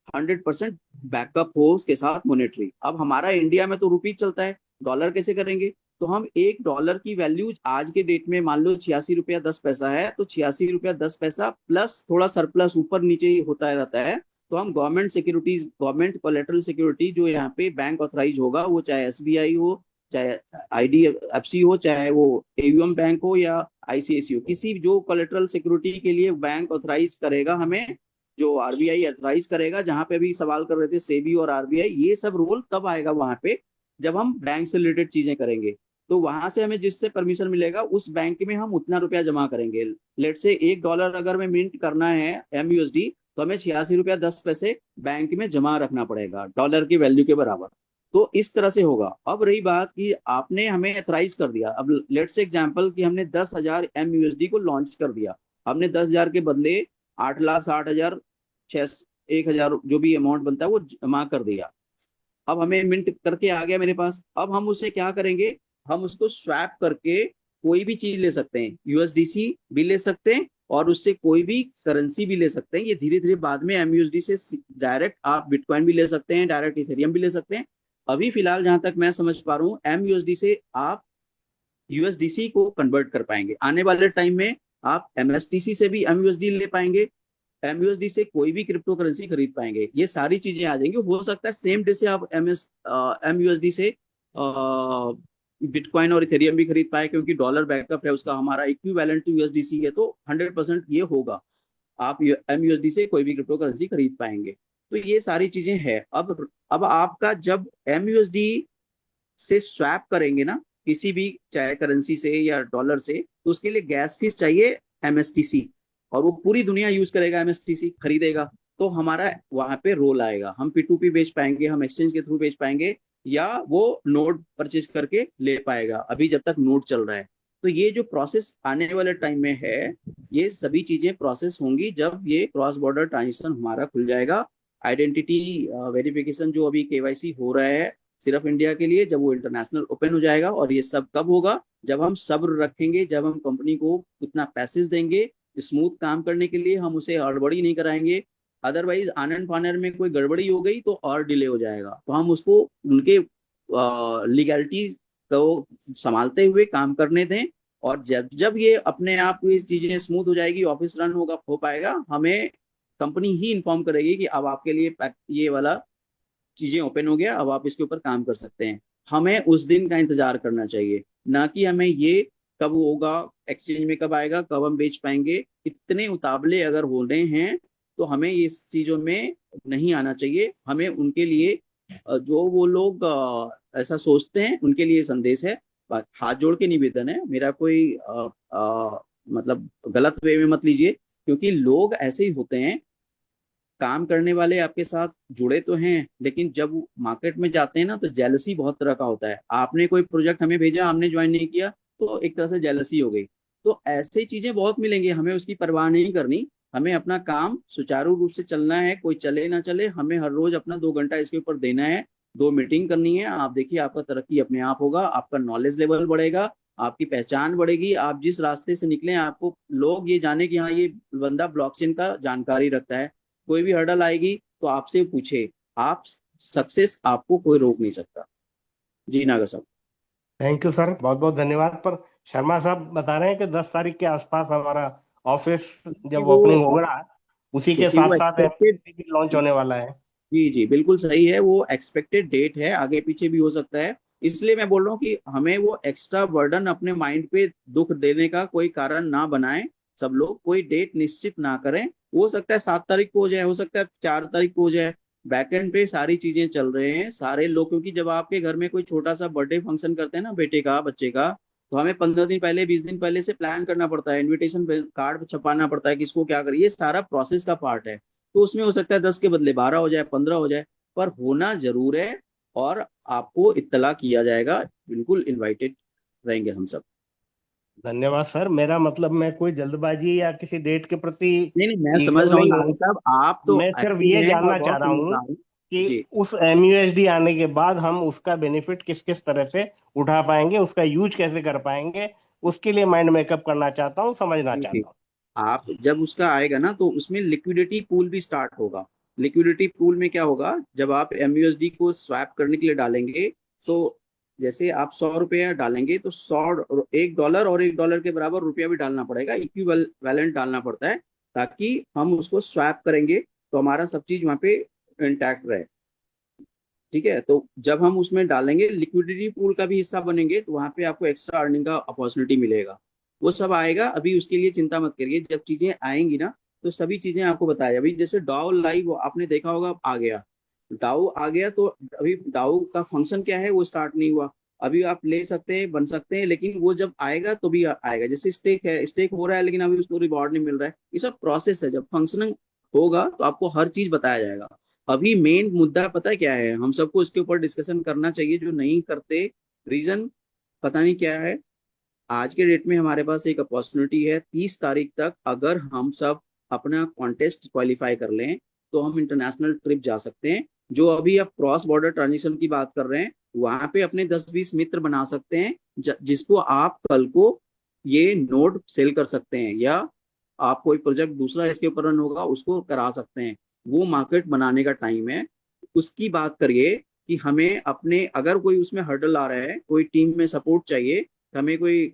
100% बैकअप हो उसके साथ मॉनेटरी। अब हमारा इंडिया में तो रुपी चलता है, डॉलर कैसे करेंगे? तो हम $1 की वैल्यू आज के डेट में मान लो 86 रुपया 10 पैसा है, तो 86 रुपया 10 पैसा प्लस थोड़ा सरप्लस ऊपर नीचे होता रहता है। तो हम government securities, government collateral security जो यहाँ पे बैंक ऑथराइज होगा, वो चाहे SBI हो, चाहे IDFC हो, चाहे वो AUM बैंक हो या ICICI हो, किसी जो कोलेटरल सिक्योरिटी के लिए बैंक ऑथराइज करेगा हमें, जो RBI ऑथराइज करेगा। जहां पे अभी सवाल कर रहे थे सेबी और RBI, ये सब रोल तब आएगा वहां पे जब हम बैंक से रिलेटेड चीजें करेंगे। तो वहां से हमें जिससे परमिशन मिलेगा उस बैंक में हम उतना रुपया जमा करेंगे। लेट से $1 अगर में मिंट करना है MUSD, तो हमें 86 रुपया 10 पैसे बैंक में जमा रखना पड़ेगा, डॉलर की वैल्यू के बराबर। तो इस तरह से होगा। अब रही बात कि आपने हमें ऑथराइज कर दिया, अब लेट से एग्जाम्पल कि हमने 10,000 MUSD को लॉन्च कर दिया, हमने 10,000 के बदले 8,60,000 1,000 जो भी अमाउंट बनता है वो जमा कर दिया। अब हमें मिंट करके आ गया मेरे पास। अब हम उसे क्या करेंगे? हम उसको स्वैप करके कोई भी चीज ले सकते हैं, USDC भी ले सकते हैं और उससे कोई भी करेंसी भी ले सकते हैं। ये धीरे धीरे बाद में MUSD से डायरेक्ट आप बिटकॉइन भी ले सकते हैं, डायरेक्ट इथेरियम भी ले सकते हैं। अभी फिलहाल जहां तक मैं समझ पा रहा हूँ MUSD से आप यूएसडीसी को कन्वर्ट कर पाएंगे। आने वाले टाइम में आप एमएसटीसी से भी एमयूएसडी ले पाएंगे, एमयूएसडी से कोई भी क्रिप्टो करेंसी खरीद पाएंगे। ये सारी चीजें आ जाएंगी। हो सकता है सेम डे से आप एमयूएसडी से बिटकॉइन और इथेरियम भी खरीद पाए, क्योंकि डॉलर बैकअप है उसका, हमारा इक्विवेलेंट टू यूएसडीसी है, तो 100% ये होगा। आप एमयूएसडी से कोई भी क्रिप्टो करेंसी खरीद पाएंगे। तो ये सारी चीजें हैं। अब आपका जब एमयूएसडी से स्वैप करेंगे ना किसी भी, चाहे करेंसी से या डॉलर से, तो उसके लिए गैस फीस चाहिए एमएसटीसी, और वो पूरी दुनिया यूज करेगा, एमएसटीसी खरीदेगा, तो हमारा वहां पे रोल आएगा। हम P2P बेच पाएंगे, हम एक्सचेंज के थ्रू बेच पाएंगे, या वो नोट परचेज करके ले पाएगा, अभी जब तक नोट चल रहा है। तो ये जो प्रोसेस आने वाले टाइम में है, ये सभी चीजें प्रोसेस होंगी जब ये क्रॉस बॉर्डर ट्रांजेक्शन हमारा खुल जाएगा। आइडेंटिटी वेरिफिकेशन जो अभी केवाईसी हो रहा है सिर्फ इंडिया के लिए, जब वो इंटरनेशनल ओपन हो जाएगा, और ये सब कब होगा, जब हम सब्र रखेंगे, जब हम कंपनी को उतना पैसेज देंगे स्मूथ काम करने के लिए, हम उसे हड़बड़ी नहीं कराएंगे। अदरवाइज आनन फानन में कोई गड़बड़ी हो गई तो और डिले हो जाएगा। तो हम उसको उनके लीगैलिटी को संभालते हुए काम करने दें, और जब जब ये अपने आप ये चीजें स्मूथ हो जाएगी, ऑफिस रन हो पाएगा, हमें कंपनी ही इन्फॉर्म करेगी कि अब आपके लिए ये वाला चीजें ओपन हो गया, अब आप इसके ऊपर काम कर सकते हैं। हमें उस दिन का इंतजार करना चाहिए, ना कि हमें ये कब होगा, एक्सचेंज में कब आएगा, कब हम बेच पाएंगे। इतने उतावले अगर हो रहे हैं तो हमें इस चीजों में नहीं आना चाहिए। हमें उनके लिए जो वो लोग ऐसा सोचते हैं उनके लिए संदेश है, हाथ जोड़ के निवेदन है मेरा, कोई मतलब गलत वे में मत लीजिए, क्योंकि लोग ऐसे ही होते हैं। काम करने वाले आपके साथ जुड़े तो हैं, लेकिन जब मार्केट में जाते हैं ना, तो जेलसी बहुत तरह का होता है। आपने कोई प्रोजेक्ट हमें भेजा, हमने ज्वाइन नहीं किया, तो एक तरह से जेलसी हो गई। तो ऐसी चीजें बहुत मिलेंगी, हमें उसकी परवाह नहीं करनी। हमें अपना काम सुचारू रूप से चलना है, कोई चले ना चले, हमें हर रोज अपना 2 घंटा इसके ऊपर देना है, 2 मीटिंग करनी है। आप देखिए आपका तरक्की अपने आप होगा, आपका नॉलेज लेवल बढ़ेगा, आपकी पहचान बढ़ेगी। आप जिस रास्ते से निकले, आपको लोग ये जाने कि हाँ, ये बंदा ब्लॉकचेन का जानकारी रखता है। कोई भी हर्डल आएगी तो आपसे पूछे, आप सक्सेस आपको कोई रोक नहीं सकता। जी नागर साहब। थैंक यू सर, बहुत बहुत धन्यवाद। पर शर्मा साहब बता रहे हैं कि 10 तारीख के आसपास हमारा ऑफिस जब वो ओपनिंग होगा, उसी के क्योंकि वो साथ साथ एक्सपेक्टेड, एमएससी भी लॉन्च होने वाला है। जी जी बिल्कुल सही है, वो एक्सपेक्टेड डेट है, आगे पीछे भी हो सकता है। इसलिए मैं बोल रहा हूँ कि हमें वो एक्स्ट्रा बर्डन अपने माइंड पे दुख देने का कोई कारण ना बनाएं। सब लोग कोई डेट निश्चित ना करें। हो सकता है 7 तारीख को हो जाए, हो सकता है 4 तारीख को हो जाए। बैकएंड पे सारी चीजें चल रहे हैं, सारे लोग, क्योंकि जब आपके घर में कोई छोटा सा बर्थडे फंक्शन करते हैं ना, बेटे का, बच्चे का, तो हमें 15 दिन पहले, 20 दिन पहले से प्लान करना पड़ता है, इनविटेशन कार्ड छपाना पड़ता है, किसको क्या करिए, ये सारा प्रोसेस का पार्ट है। तो उसमें हो सकता है 10 के बदले 12 हो जाए, 15 हो जाए, पर होना जरूर है, और आपको इत्तला किया जाएगा। बिल्कुल इनवाइटेड रहेंगे हम सब। धन्यवाद सर। मेरा मतलब मैं कोई जल्दबाजी या किसी डेट के प्रति नहीं नहीं, मैं समझ ईगो रहा हूँ नहीं नागर हूँ। साहब, आप तो मैं सिर्फ एक्टिव ये हैं और जानना चाह बहुत रहा हूँ समझदार हैं। कि जी उस एमयूएसडी आने के बाद हम उसका बेनिफिट किस किस तरह से उठा पाएंगे, उसका यूज कैसे कर पाएंगे, उसके लिए माइंड मेकअप करना चाहता हूँ, समझना जी जी। चाहता हूँ। आप जब उसका आएगा ना, तो उसमें लिक्विडिटी पूल भी स्टार्ट होगा। लिक्विडिटी पूल में क्या होगा, जब आप एमयूएसडी को स्वैप करने के लिए डालेंगे, तो जैसे आप 100 रुपया डालेंगे, तो 100, $1 और $1 के बराबर रुपया भी डालना पड़ेगा, इक्विवेलेंट डालना पड़ता है, ताकि हम उसको स्वैप करेंगे तो हमारा सब चीज वहां पे इंटैक्ट रहे। ठीक है, तो जब हम उसमें डालेंगे, लिक्विडिटी पूल का भी हिस्सा बनेंगे, तो वहां पे आपको एक्स्ट्रा अर्निंग का अपॉर्चुनिटी मिलेगा। वो सब आएगा, अभी उसके लिए चिंता मत करिए। जब चीजें आएंगी ना, तो सभी चीजें आपको बताया। अभी जैसे डाउ लाइव आपने देखा होगा, आ गया, डाउ आ गया, तो अभी डाउ का फंक्शन क्या है वो स्टार्ट नहीं हुआ। अभी आप ले सकते हैं, बन सकते हैं, लेकिन वो जब आएगा तो भी आएगा। जैसे स्टेक है, स्टेक हो रहा है, लेकिन अभी उसको रिवॉर्ड नहीं मिल रहा है। ये सब प्रोसेस है, जब फंक्शनिंग होगा तो आपको हर चीज बताया जाएगा। अभी मेन मुद्दा पता है क्या है, हम सबको इसके ऊपर डिस्कशन करना चाहिए, जो नहीं करते। रीजन पता नहीं क्या है। आज के डेट में हमारे पास एक अपॉर्चुनिटी है, 30 तारीख तक अगर हम सब अपना कॉन्टेस्ट क्वालिफाई कर लें, तो हम इंटरनेशनल ट्रिप जा सकते हैं। जो अभी आप क्रॉस बॉर्डर ट्रांजिशन की बात कर रहे हैं, वहां पे अपने 10-20 मित्र बना सकते हैं, जिसको आप कल को ये नोट सेल कर सकते हैं, या आप कोई प्रोजेक्ट दूसरा इसके ऊपर रन होगा उसको करा सकते हैं। वो मार्केट बनाने का टाइम है। उसकी बात करिए कि हमें अपने, अगर कोई उसमें हर्डल आ रहा है, कोई टीम में सपोर्ट चाहिए, हमें कोई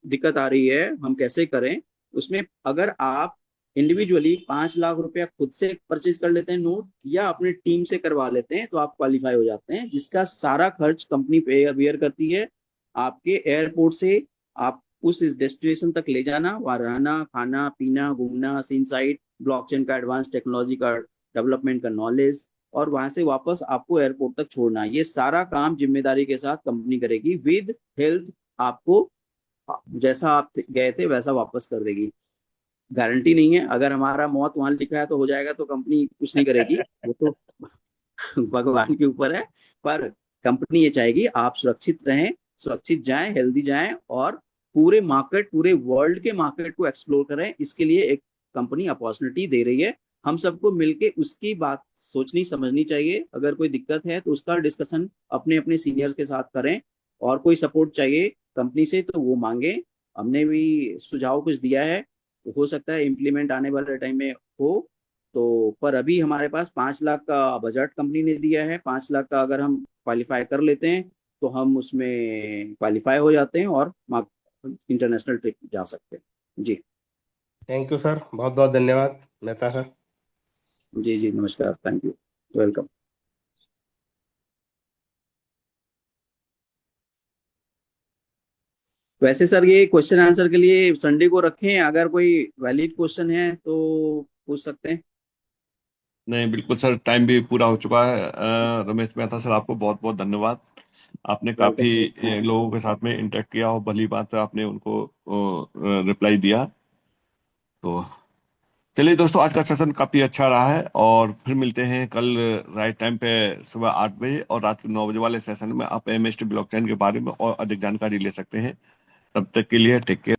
दिक्कत आ रही है, हम कैसे करें। उसमें अगर आप इंडिविजुअली 5 लाख रुपया खुद से परचेज कर लेते हैं नोट, या अपने टीम से करवा लेते हैं, तो आप क्वालिफाई हो जाते हैं, जिसका सारा खर्च कंपनी पे बियर करती है। आपके एयरपोर्ट से आप उस इस डेस्टिनेशन तक ले जाना, वहाँ रहना, खाना पीना, घूमना, सीन साइट, ब्लॉकचेन का एडवांस टेक्नोलॉजी का डेवलपमेंट का नॉलेज, और वहां से वापस आपको एयरपोर्ट तक छोड़ना। ये सारा काम जिम्मेदारी के साथ कंपनी करेगी विद हेल्थ। आपको जैसा आप गए थे वैसा वापस कर देगी। गारंटी नहीं है, अगर हमारा मौत वहां लिखा है तो हो जाएगा, तो कंपनी कुछ नहीं करेगी, वो तो भगवान के ऊपर है। पर कंपनी ये चाहेगी आप सुरक्षित रहें, सुरक्षित जाएं, हेल्दी जाएं, और पूरे मार्केट, पूरे वर्ल्ड के मार्केट को एक्सप्लोर करें। इसके लिए एक कंपनी अपॉर्चुनिटी दे रही है। हम सबको मिलके उसकी बात सोचनी समझनी चाहिए। अगर कोई दिक्कत है तो उसका डिस्कशन अपने अपने सीनियर्स के साथ करें, और कोई सपोर्ट चाहिए कंपनी से तो वो मांगे। हमने भी सुझाव कुछ दिया है, तो हो सकता है इम्प्लीमेंट आने वाले टाइम में हो। तो पर अभी हमारे पास 5 लाख का बजट कंपनी ने दिया है। 5 लाख का अगर हम क्वालिफाई कर लेते हैं तो हम उसमें क्वालिफाई हो जाते हैं और इंटरनेशनल ट्रिप जा सकते हैं। जी थैंक यू सर, बहुत बहुत धन्यवाद मेहता सर। जी जी, नमस्कार, थैंक यू, वेलकम। वैसे सर ये क्वेश्चन आंसर के लिए संडे को रखें, अगर कोई वैलिड क्वेश्चन है तो पूछ सकते हैं। नहीं, बिल्कुल सर, टाइम भी पूरा हो चुका है। रमेश मेहता सर, आपको बहुत बहुत धन्यवाद। आपने काफी वेलकम। लोगों के साथ में इंटरेक्ट किया, और भली बात है आपने उनको रिप्लाई दिया। तो चलिए दोस्तों, आज का सेशन काफी अच्छा रहा है, और फिर मिलते हैं कल राइट टाइम पे, सुबह 8 बजे और रात के 9 बजे वाले सेशन में। आप एमएसटी ब्लॉकचेन के बारे में और अधिक जानकारी ले सकते हैं। तब तक के लिए टेक केयर।